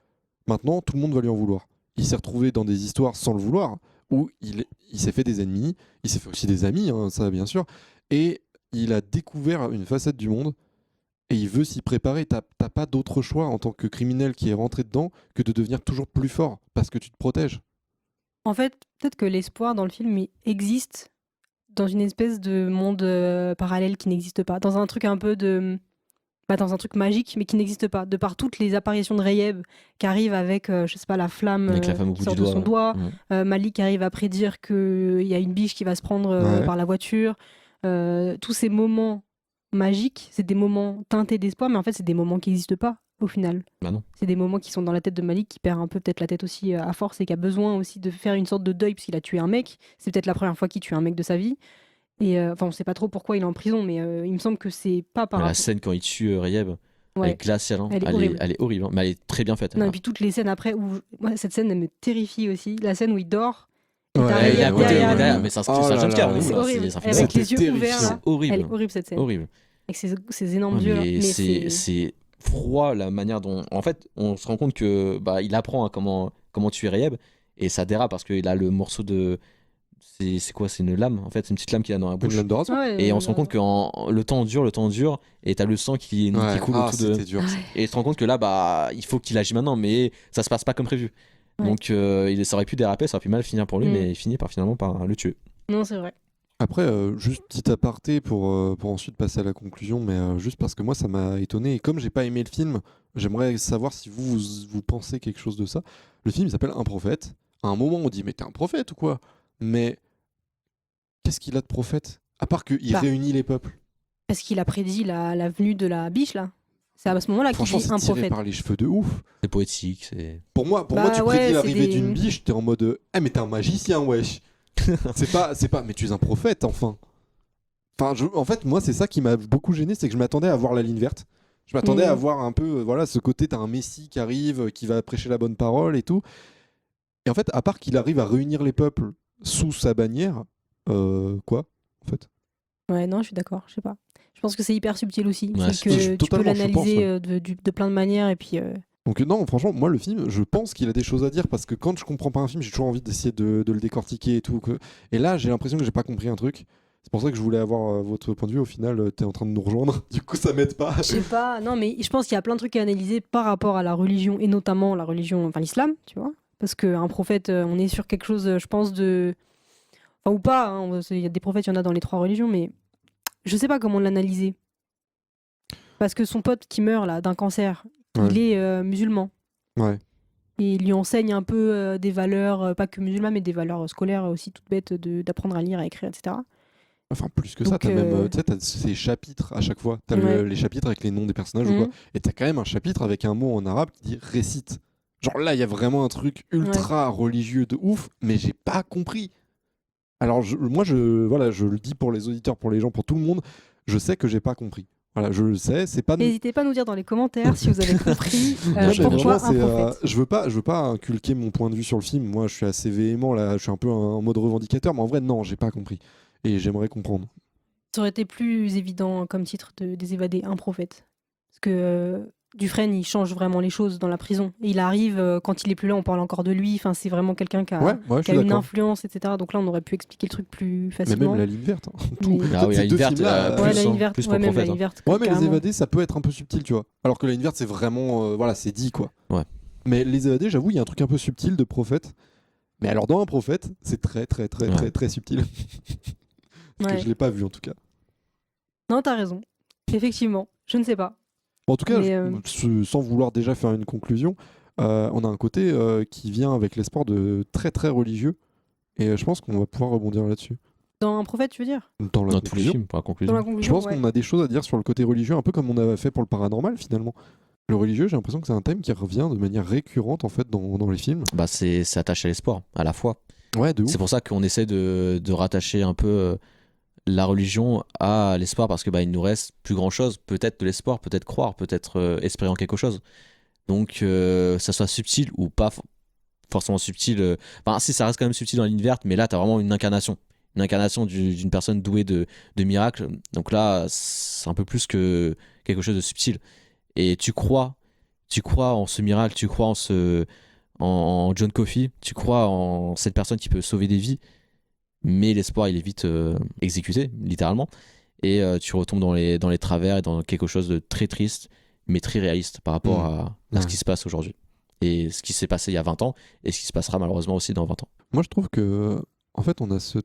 S6: maintenant tout le monde va lui en vouloir. Il s'est retrouvé dans des histoires sans le vouloir où il s'est fait des ennemis, il s'est fait aussi des amis, hein, ça bien sûr, et il a découvert une facette du monde. Et il veut s'y préparer. T'as pas d'autre choix en tant que criminel qui est rentré dedans que de devenir toujours plus fort parce que tu te protèges.
S5: En fait, peut-être que l'espoir dans le film il existe dans une espèce de monde parallèle qui n'existe pas. Dans un truc un peu de. Bah, dans un truc magique, mais qui n'existe pas. De par toutes les apparitions de Rayeb qui arrivent avec, je sais pas, la flamme
S2: Avec la femme au
S5: qui
S2: bout
S5: sort
S2: du
S5: de son doigt.
S2: Ouais.
S5: Malik qui arrive à prédire qu'il y a une biche qui va se prendre
S6: Ouais.
S5: par la voiture. Tous ces moments magiques, c'est des moments teintés d'espoir, mais en fait, c'est des moments qui n'existent pas au final.
S2: Bah non.
S5: C'est des moments qui sont dans la tête de Malik, qui perd un peu peut-être la tête aussi à force et qui a besoin aussi de faire une sorte de deuil parce qu'il a tué un mec. C'est peut-être la première fois qu'il tue un mec de sa vie. Et enfin, on sait pas trop pourquoi il est en prison, mais il me semble que c'est pas par
S2: Mais la
S5: rapport.
S2: scène quand il tue Rayeb, elle
S5: Ouais.
S2: est glaciale. Hein.
S5: Elle est horrible.
S2: Elle est horrible, hein. Mais elle est très bien faite.
S5: Non,
S2: hein.
S5: et puis toutes les scènes après, où moi, cette scène, elle me terrifie aussi. La scène où il dort. et
S6: Ouais,
S5: t'as
S2: Elle est
S5: Rayeb
S2: à côté,
S5: derrière lui.
S2: derrière, mais c'est un
S6: Oh là
S2: jumpscare.
S6: là,
S2: oui,
S5: C'est
S2: voilà,
S5: horrible.
S2: c'est un film
S5: Avec
S6: C'était
S5: les yeux
S6: terrifiant.
S5: ouverts, là.
S2: C'est horrible.
S5: Elle est horrible cette scène.
S2: Horrible.
S5: Avec ces énormes yeux là.
S2: Mais c'est froid la manière dont. En fait, on se rend compte que bah, il apprend à comment tuer Rayeb et ça dérape parce qu'il a le morceau de. C'est quoi? C'est une lame en fait, c'est une petite lame qu'il a dans la bouche.
S6: Une lame de rasoir.
S5: Ouais,
S2: Et on se rend compte que le temps dure et t'as le sang qui
S6: Ouais.
S2: coule
S6: Ah,
S2: autour de.
S6: c'était dur. ça.
S2: Et tu te rends compte que là, bah, il faut qu'il agisse maintenant, mais ça se passe pas comme prévu.
S5: Ouais.
S2: Donc ça aurait pu déraper, ça aurait pu mal finir pour lui, mais il finit finalement par le tuer.
S5: Non, c'est vrai.
S6: Après, juste petit aparté pour ensuite passer à la conclusion, mais juste parce que moi ça m'a étonné, et comme j'ai pas aimé le film, j'aimerais savoir si vous pensez quelque chose de ça. Le film il s'appelle Un prophète. À un moment on dit mais t'es un prophète ou quoi? Mais qu'est-ce qu'il a de prophète? À part qu'il réunit les peuples.
S5: Parce qu'il a prédit la venue de la biche là. C'est à ce moment-là qu'il
S6: Franchement
S5: dit
S6: c'est
S5: un
S6: tiré
S5: prophète.
S6: par les cheveux de ouf.
S2: C'est poétique, c'est...
S6: Pour moi tu prédis l'arrivée d'une biche, t'es en mode ah mais t'es un magicien wesh. c'est pas mais tu es un prophète enfin. En fait, moi, c'est ça qui m'a beaucoup gêné, c'est que je m'attendais à voir la ligne verte. Je m'attendais à voir un peu, voilà, ce côté, t'as un messie qui arrive, qui va prêcher la bonne parole et tout. Et en fait, à part qu'il arrive à réunir les peuples sous sa bannière, quoi, en fait.
S5: Ouais, non, je suis d'accord, je sais pas. Je pense que c'est hyper subtil aussi.
S2: Ouais,
S5: c'est que tu peux l'analyser de plein de manières et puis...
S6: Donc non, franchement, moi, le film, je pense qu'il a des choses à dire parce que quand je comprends pas un film, j'ai toujours envie d'essayer de le décortiquer et tout. Et là, j'ai l'impression que j'ai pas compris un truc. C'est pour ça que je voulais avoir votre point de vue. Au final, t'es en train de nous rejoindre. Du coup, ça m'aide pas.
S5: Je sais pas. Non, mais je pense qu'il y a plein de trucs à analyser par rapport à la religion et notamment la religion, enfin l'islam, tu vois. Parce qu'un prophète, on est sur quelque chose, je pense, de... Enfin, ou pas. Hein, il y a des prophètes, il y en a dans les 3 religions, mais je sais pas comment l'analyser. Parce que son pote qui meurt là d'un cancer, il est musulman.
S6: Ouais.
S5: Et il lui enseigne un peu des valeurs, pas que musulmanes, mais des valeurs scolaires aussi toutes bêtes d'apprendre à lire, à écrire, etc.
S6: Enfin, plus que ça, t'as même t'as ces chapitres à chaque fois. T'as les chapitres avec les noms des personnages ou quoi. Et t'as quand même un chapitre avec un mot en arabe qui dit récite. Genre là, il y a vraiment un truc ultra religieux de ouf, mais j'ai pas compris. Alors, moi, je le dis pour les auditeurs, pour les gens, pour tout le monde, je sais que j'ai pas compris. Voilà, je le sais, c'est pas...
S5: N'hésitez pas à nous dire dans les commentaires si vous avez compris pourquoi un prophète.
S6: Je veux pas inculquer mon point de vue sur le film. Moi, je suis assez véhément, là, je suis un peu en mode revendicateur, mais en vrai, non, j'ai pas compris. Et j'aimerais comprendre.
S5: Ça aurait été plus évident comme titre des évadés, un prophète. Parce que Dufresne, il change vraiment les choses dans la prison. Et il arrive, quand il est plus là, on parle encore de lui. Enfin, c'est vraiment quelqu'un qui a une influence, etc. Donc là, on aurait pu expliquer le truc plus facilement.
S6: Mais même la ligne verte. Hein.
S2: Ah oui, la ligne verte,
S6: plus
S2: pour prophète.
S6: Ouais, mais les évadés, ça peut être un peu subtil, tu vois. Alors que la ligne verte, c'est vraiment... voilà, c'est dit, quoi.
S2: Ouais.
S6: Mais les évadés, j'avoue, il y a un truc un peu subtil de prophète. Mais alors, dans un prophète, c'est très subtil. Parce que je l'ai pas vu, en tout cas.
S5: Non, t'as raison. Effectivement. Je ne sais pas.
S6: En tout cas, sans vouloir déjà faire une conclusion, on a un côté qui vient avec l'espoir de très religieux. Et je pense qu'on va pouvoir rebondir là-dessus.
S5: Dans un prophète, tu veux dire?
S6: Dans la
S2: tous les films, pour la conclusion.
S6: Je pense qu'on a des choses à dire sur le côté religieux, un peu comme on avait fait pour le paranormal, finalement. Le religieux, j'ai l'impression que c'est un thème qui revient de manière récurrente, en fait, dans les films.
S2: Bah, c'est attaché à l'espoir, à la foi.
S6: Ouais, de ouf.
S2: C'est pour ça qu'on essaie de rattacher un peu... la religion à l'espoir parce que il nous reste plus grand chose, peut-être de l'espoir, peut-être croire, peut-être espérer en quelque chose. Donc ça soit subtil ou pas forcément subtil, si ça reste quand même subtil dans la ligne verte, mais là t'as vraiment une incarnation d'une personne douée de miracles. Donc là c'est un peu plus que quelque chose de subtil. Et tu crois en ce miracle, tu crois en John Coffey, tu crois en cette personne qui peut sauver des vies. Mais l'espoir il est vite exécuté littéralement et tu retombes dans les travers et dans quelque chose de très triste mais très réaliste par rapport à ce qui se passe aujourd'hui et ce qui s'est passé il y a 20 ans et ce qui se passera malheureusement aussi dans 20 ans.
S6: Moi je trouve que en fait on a ce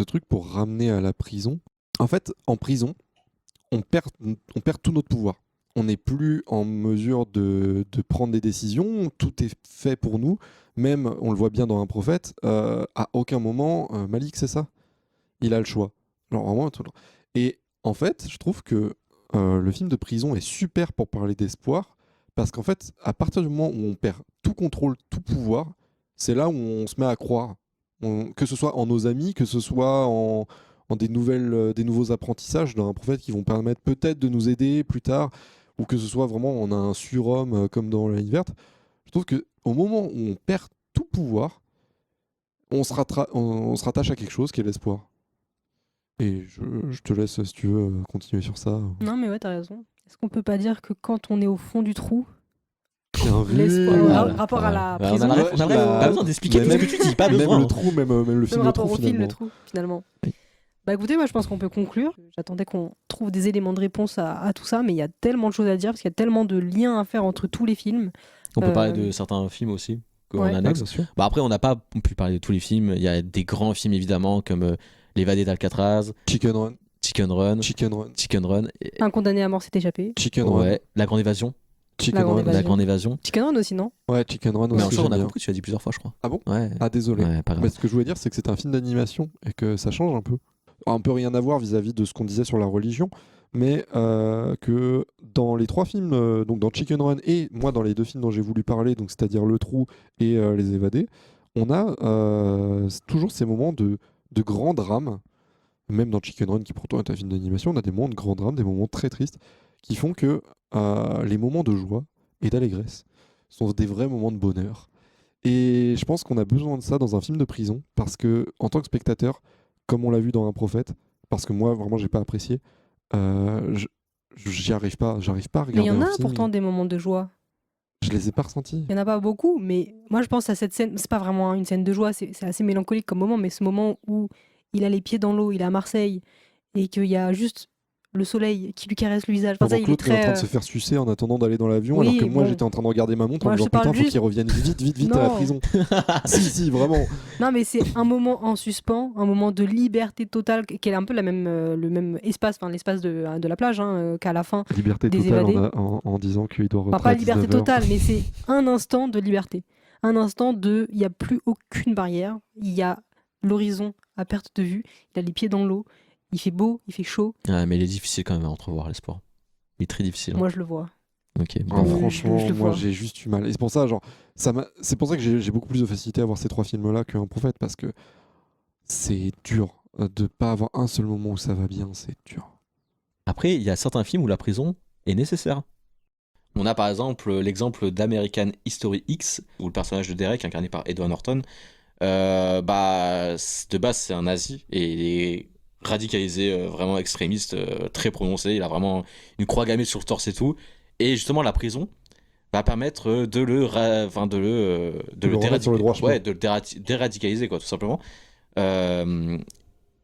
S6: truc pour ramener à la prison. En fait en prison on perd tout notre pouvoir. On n'est plus en mesure de prendre des décisions, tout est fait pour nous. Même, on le voit bien dans Un prophète, à aucun moment, Malik, c'est ça, il a le choix. Genre vraiment, et en fait, je trouve que le film de prison est super pour parler d'espoir, parce qu'en fait, à partir du moment où on perd tout contrôle, tout pouvoir, c'est là où on se met à croire. Que ce soit en nos amis, que ce soit en des nouveaux apprentissages d'un prophète qui vont permettre peut-être de nous aider plus tard, ou que ce soit vraiment on a un surhomme comme dans la ligne verte. Je trouve qu'au moment où on perd tout pouvoir, on se rattache à quelque chose qui est l'espoir. Et je te laisse, si tu veux, continuer sur ça.
S5: Non, mais ouais, t'as raison. Est-ce qu'on peut pas dire que quand on est au fond du trou,
S6: bien vu.
S5: L'espoir, rapport à la prison.
S2: On a pas besoin d'expliquer tout ce que tu dis, pas besoin.
S6: Même le trou, même le film.
S5: Même rapport au film, le trou, finalement.
S2: Oui.
S5: Bah écoutez, moi je pense qu'on peut conclure. J'attendais qu'on trouve des éléments de réponse à tout ça, mais il y a tellement de choses à dire, parce qu'il y a tellement de liens à faire entre tous les films.
S2: On peut parler de certains films aussi. qu'on
S5: Ouais.
S2: annexe.
S6: bien sûr.
S2: Bah après, on n'a pas pu parler de tous les films. Il y a des grands films évidemment comme L'évadé d'Alcatraz,
S6: Chicken Run.
S2: Chicken Run,
S6: Chicken Run.
S2: Chicken Run, et-
S5: Un condamné à mort s'est échappé.
S6: Chicken Run.
S2: ouais, La Grande Évasion,
S6: Chicken
S5: La Grande
S6: Run.
S5: Évasion.
S2: La Grande Évasion.
S5: Chicken Run aussi, non?
S6: Ouais, Chicken Run
S2: Mais en
S6: aussi.
S2: fait, on a
S6: j'aime bien.
S2: compris que tu as dit plusieurs fois, je crois.
S6: Ah bon?
S2: Ouais.
S6: Ah, désolé.
S2: Ouais, pas grave.
S6: Mais ce que je voulais dire, c'est que c'est un film d'animation et que ça change un peu. Un peu rien à voir vis-à-vis de ce qu'on disait sur la religion, mais que dans les 3 films, donc dans Chicken Run et moi dans les 2 films dont j'ai voulu parler, donc c'est-à-dire Le Trou et Les Évadés, on a toujours ces moments de grands drames. Même dans Chicken Run, qui pourtant est un film d'animation, on a des moments de grands drames, des moments très tristes, qui font que les moments de joie et d'allégresse sont des vrais moments de bonheur. Et je pense qu'on a besoin de ça dans un film de prison, parce que en tant que spectateur, comme on l'a vu dans Un Prophète, parce que moi vraiment j'ai pas apprécié, j'arrive pas à regarder
S5: Mais il y en
S6: un
S5: a
S6: film.
S5: pourtant des moments de joie.
S6: Je les ai pas ressentis.
S5: Il y en a pas beaucoup, mais moi je pense à cette scène. C'est pas vraiment une scène de joie, c'est assez mélancolique comme moment, mais ce moment où il a les pieds dans l'eau, il est à Marseille, et qu'il y a juste le soleil qui lui caresse le visage. Enfin,
S6: Pendant
S5: ça,
S6: que
S5: il est
S6: l'autre est en
S5: très.
S6: train de se faire sucer en attendant d'aller dans l'avion,
S5: Oui,
S6: alors que moi
S5: bon.
S6: j'étais en train de regarder ma montre en
S5: Moi,
S6: me
S5: je
S6: disant
S5: parle
S6: putain, faut
S5: juste-
S6: qu'ils reviennent vite à la
S5: Non.
S6: prison. si, vraiment.
S5: Non, mais c'est un moment en suspens, un moment de liberté totale, qui est un peu la même, le même espace, enfin l'espace de la plage, qu'à la fin.
S6: Liberté
S5: Des
S6: totale
S5: évadés.
S6: en disant qu'il doit
S5: Enfin,
S6: rentrer
S5: pas
S6: à
S5: liberté
S6: 19 heures.
S5: totale, mais c'est un instant de liberté. Un instant de. Il n'y a plus aucune barrière. Il y a l'horizon à perte de vue. Il a les pieds dans l'eau. Il fait beau, il fait chaud.
S2: Ouais, mais il est difficile quand même à entrevoir l'espoir. Il est très difficile.
S5: Moi, je le vois.
S2: Ok.
S6: Ah,
S2: bon.
S6: franchement,
S5: je le
S6: moi
S5: vois.
S6: j'ai juste eu mal. Et c'est pour ça, c'est pour ça que j'ai beaucoup plus de facilité à voir ces 3 films-là qu'un Prophète, parce que c'est dur de pas avoir un seul moment où ça va bien, c'est dur.
S2: Après, il y a certains films où la prison est nécessaire. On a par exemple l'exemple d'American History X, où le personnage de Derek, incarné par Edward Norton, de base c'est un nazi et il est radicalisé, vraiment extrémiste, très prononcé. Il a vraiment une croix gammée sur le torse et tout. Et justement, la prison va permettre de le
S6: remettre sur le droit chemin.
S2: ouais, de le déradicaliser, quoi, tout simplement.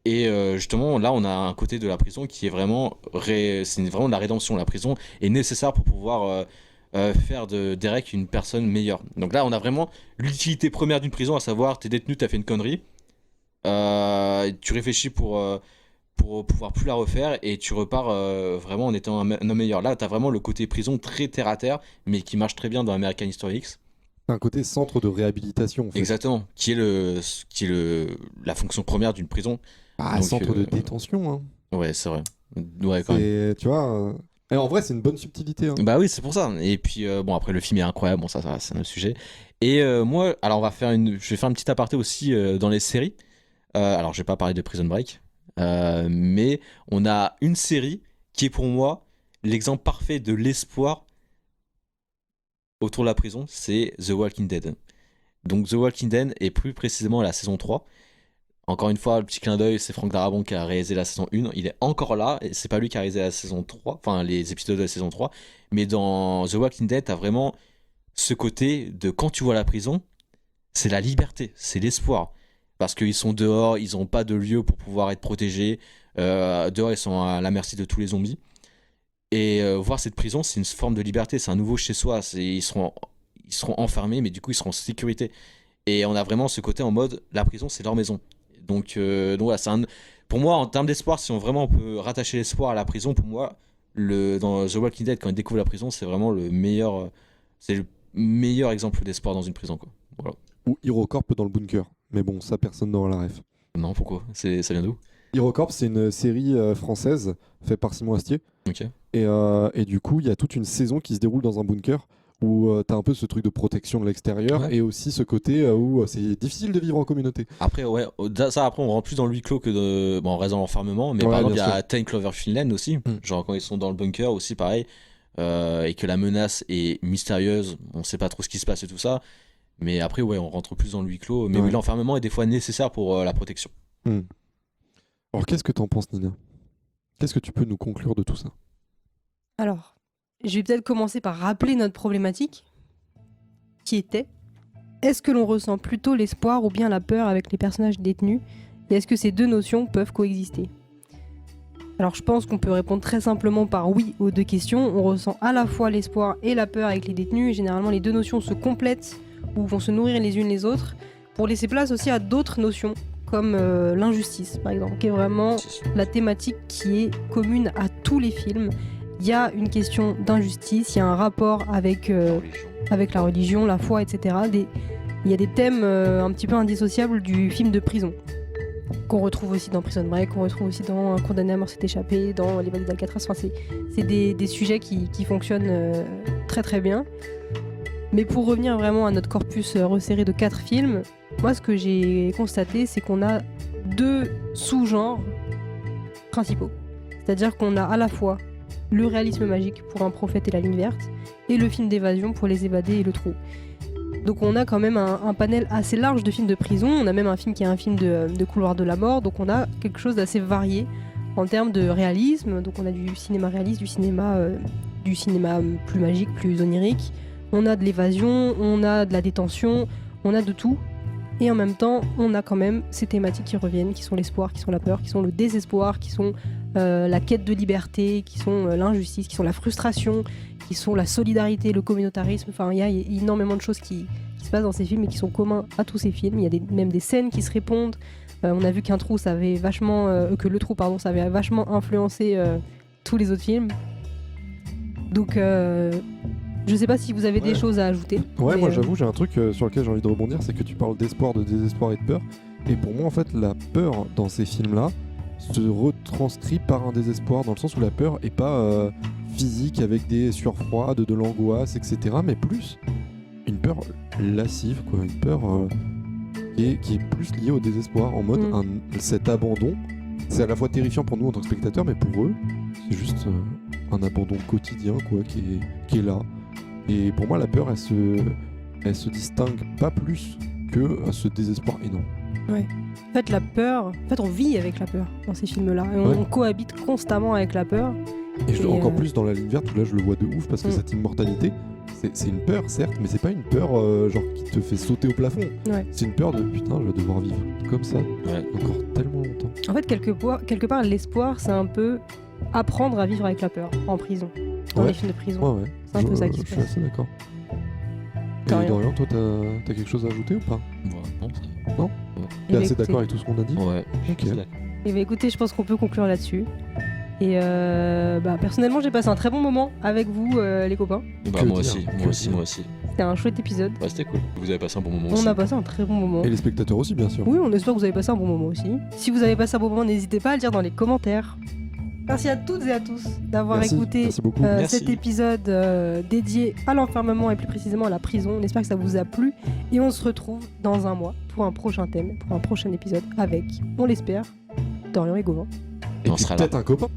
S2: Justement, là, on a un côté de la prison qui est vraiment, c'est vraiment de la rédemption. La prison est nécessaire pour pouvoir faire de Derek une personne meilleure. Donc là, on a vraiment l'utilité première d'une prison, à savoir, t'es détenu, t'as fait une connerie, tu réfléchis pour pouvoir plus la refaire et tu repars vraiment en étant un homme meilleur. Là, t'as vraiment le côté prison très terre à terre, mais qui marche très bien dans American History X.
S6: Un côté centre de réhabilitation, en fait.
S2: Exactement, qui est la fonction première d'une prison.
S6: Ah,
S2: Donc,
S6: centre de détention, hein.
S2: Ouais, c'est vrai. Ouais, quand même.
S6: Tu vois. Et en vrai, c'est une bonne subtilité. Hein.
S2: Bah oui, c'est pour ça. Et puis, bon, après, le film est incroyable. Bon, ça c'est un autre sujet. Et moi, alors, je vais faire une petite aparté aussi dans les séries. Alors, je vais pas parler de Prison Break. Mais on a une série qui est pour moi l'exemple parfait de l'espoir autour de la prison. C'est The Walking Dead. Donc, The Walking Dead, et plus précisément la saison 3. Encore une fois, le petit clin d'œil, c'est Frank Darabont qui a réalisé la saison 1. Il est encore là, et c'est pas lui qui a réalisé la saison 3, enfin les épisodes de la saison 3. Mais dans The Walking Dead, t'as vraiment ce côté de quand tu vois la prison, c'est la liberté, c'est l'espoir. Parce qu'ils sont dehors, ils n'ont pas de lieu pour pouvoir être protégés. Dehors, ils sont à la merci de tous les zombies. Et voir cette prison, c'est une forme de liberté, c'est un nouveau chez soi. Ils seront enfermés, mais du coup, ils seront en sécurité. Et on a vraiment ce côté en mode, la prison, c'est leur maison. Donc voilà, pour moi, en termes d'espoir, si on peut rattacher l'espoir à la prison, pour moi, dans The Walking Dead, quand il découvre la prison, c'est vraiment le meilleur exemple d'espoir dans une prison, quoi. Voilà.
S6: Ou HeroCorp dans le bunker. Mais bon, ça, personne n'aura la ref.
S2: Non, pourquoi ? Ça vient d'où ?
S6: HeroCorp, c'est une série française faite par Simon Astier.
S2: Ok.
S6: Et du coup, il y a toute une saison qui se déroule dans un bunker où t'as un peu ce truc de protection de l'extérieur,
S2: Ouais.
S6: et aussi ce côté où c'est difficile de vivre en communauté.
S2: Après, ouais, ça, après, on rentre plus dans le huis clos que on reste dans l'enfermement. Mais
S6: Ouais,
S2: par exemple, il y
S6: bien
S2: a 10 Cloverfield Lane aussi. Genre, quand ils sont dans le bunker aussi, pareil. Et que la menace est mystérieuse, on sait pas trop ce qui se passe et tout ça. Mais après, ouais, on rentre plus dans le huis clos. Mais
S6: Ouais.
S2: oui, l'enfermement est des fois nécessaire pour la protection.
S6: Alors, qu'est-ce que t'en penses, Nina ? Qu'est-ce que tu peux nous conclure de tout ça ?
S5: Alors, je vais peut-être commencer par rappeler notre problématique, qui était est-ce que l'on ressent plutôt l'espoir ou bien la peur avec les personnages détenus, et est-ce que ces deux notions peuvent coexister ? Alors je pense qu'on peut répondre très simplement par oui aux deux questions. On ressent à la fois l'espoir et la peur avec les détenus, et généralement les deux notions se complètent ou vont se nourrir les unes les autres pour laisser place aussi à d'autres notions comme l'injustice par exemple, qui est vraiment la thématique qui est commune à tous les films. Il y a une question d'injustice, il y a un rapport avec la religion, la foi, etc. Il y a des thèmes un petit peu indissociables du film de prison, qu'on retrouve aussi dans Prison Break, qu'on retrouve aussi dans Condamné à mort s'est échappé, dans Les Valides d'Alcatraz. Enfin, c'est des sujets qui fonctionnent très très bien. Mais pour revenir vraiment à notre corpus resserré de 4 films, moi ce que j'ai constaté, c'est qu'on a 2 sous-genres principaux. C'est-à-dire qu'on a à la fois le réalisme magique pour Un prophète et la ligne verte, et le film d'évasion pour Les évadés et Le trou. Donc on a quand même un panel assez large de films de prison, on a même un film qui est un film de couloir de la mort, donc on a quelque chose d'assez varié en termes de réalisme. Donc on a du cinéma réaliste, du cinéma plus magique, plus onirique, on a de l'évasion, on a de la détention, on a de tout. Et en même temps, on a quand même ces thématiques qui reviennent, qui sont l'espoir, qui sont la peur, qui sont le désespoir, qui sont la quête de liberté, qui sont l'injustice, qui sont la frustration, qui sont la solidarité, le communautarisme. Enfin, il y a énormément de choses qui se passent dans ces films et qui sont communs à tous ces films. Il y a même des scènes qui se répondent. On a vu que Le Trou, ça avait vachement influencé tous les autres films. Donc, je sais pas si vous avez des choses à ajouter.
S6: Ouais, moi j'avoue, j'ai un truc sur lequel j'ai envie de rebondir, c'est que tu parles d'espoir, de désespoir et de peur. Et pour moi, en fait, la peur dans ces films-là se retranscrit par un désespoir, dans le sens où la peur est pas physique avec des sueurs froides, de l'angoisse, etc. Mais plus une peur lascive, quoi, une peur qui est plus liée au désespoir, en mode cet abandon. C'est à la fois terrifiant pour nous en tant que spectateurs, mais pour eux, c'est juste un abandon quotidien, quoi, qui est là. Et pour moi, la peur, elle se distingue pas plus que ce désespoir énorme.
S5: Ouais. En fait, la peur, on vit avec la peur dans ces films-là. Et on cohabite constamment avec la peur.
S6: Et encore plus dans La ligne verte, où là, je le vois de ouf, parce que cette immortalité, c'est une peur, certes, mais c'est pas une peur genre qui te fait sauter au plafond.
S5: Ouais.
S6: C'est une peur de putain, je vais devoir vivre comme ça encore tellement longtemps.
S5: En fait, quelque part, l'espoir, c'est un peu apprendre à vivre avec la peur en prison. Dans les films de prison.
S6: Ouais.
S5: C'est un peu ça qui se passe.
S6: Je suis assez d'accord. Et Dorian, toi, t'as quelque chose à ajouter ou pas? Non. T'es assez d'accord avec tout ce qu'on a dit?
S2: Ouais.
S6: Ok.
S5: Et bah écoutez, je pense qu'on peut conclure là-dessus. Et personnellement, j'ai passé un très bon moment avec vous, les copains.
S2: Moi aussi.
S5: C'était un chouette épisode.
S2: Ouais, c'était cool. Vous avez passé un bon moment aussi.
S5: On a passé un très bon moment.
S6: Et les spectateurs aussi, bien sûr.
S5: Oui, on espère que vous avez passé un bon moment aussi. Si vous avez passé un bon moment, n'hésitez pas à le dire dans les commentaires. Merci à toutes et à tous d'avoir écouté cet épisode dédié à l'enfermement et plus précisément à la prison. On espère que ça vous a plu et on se retrouve dans un mois pour un prochain thème, pour un prochain épisode avec, on l'espère, Dorian et Gauvin.
S6: Et peut-être un copain.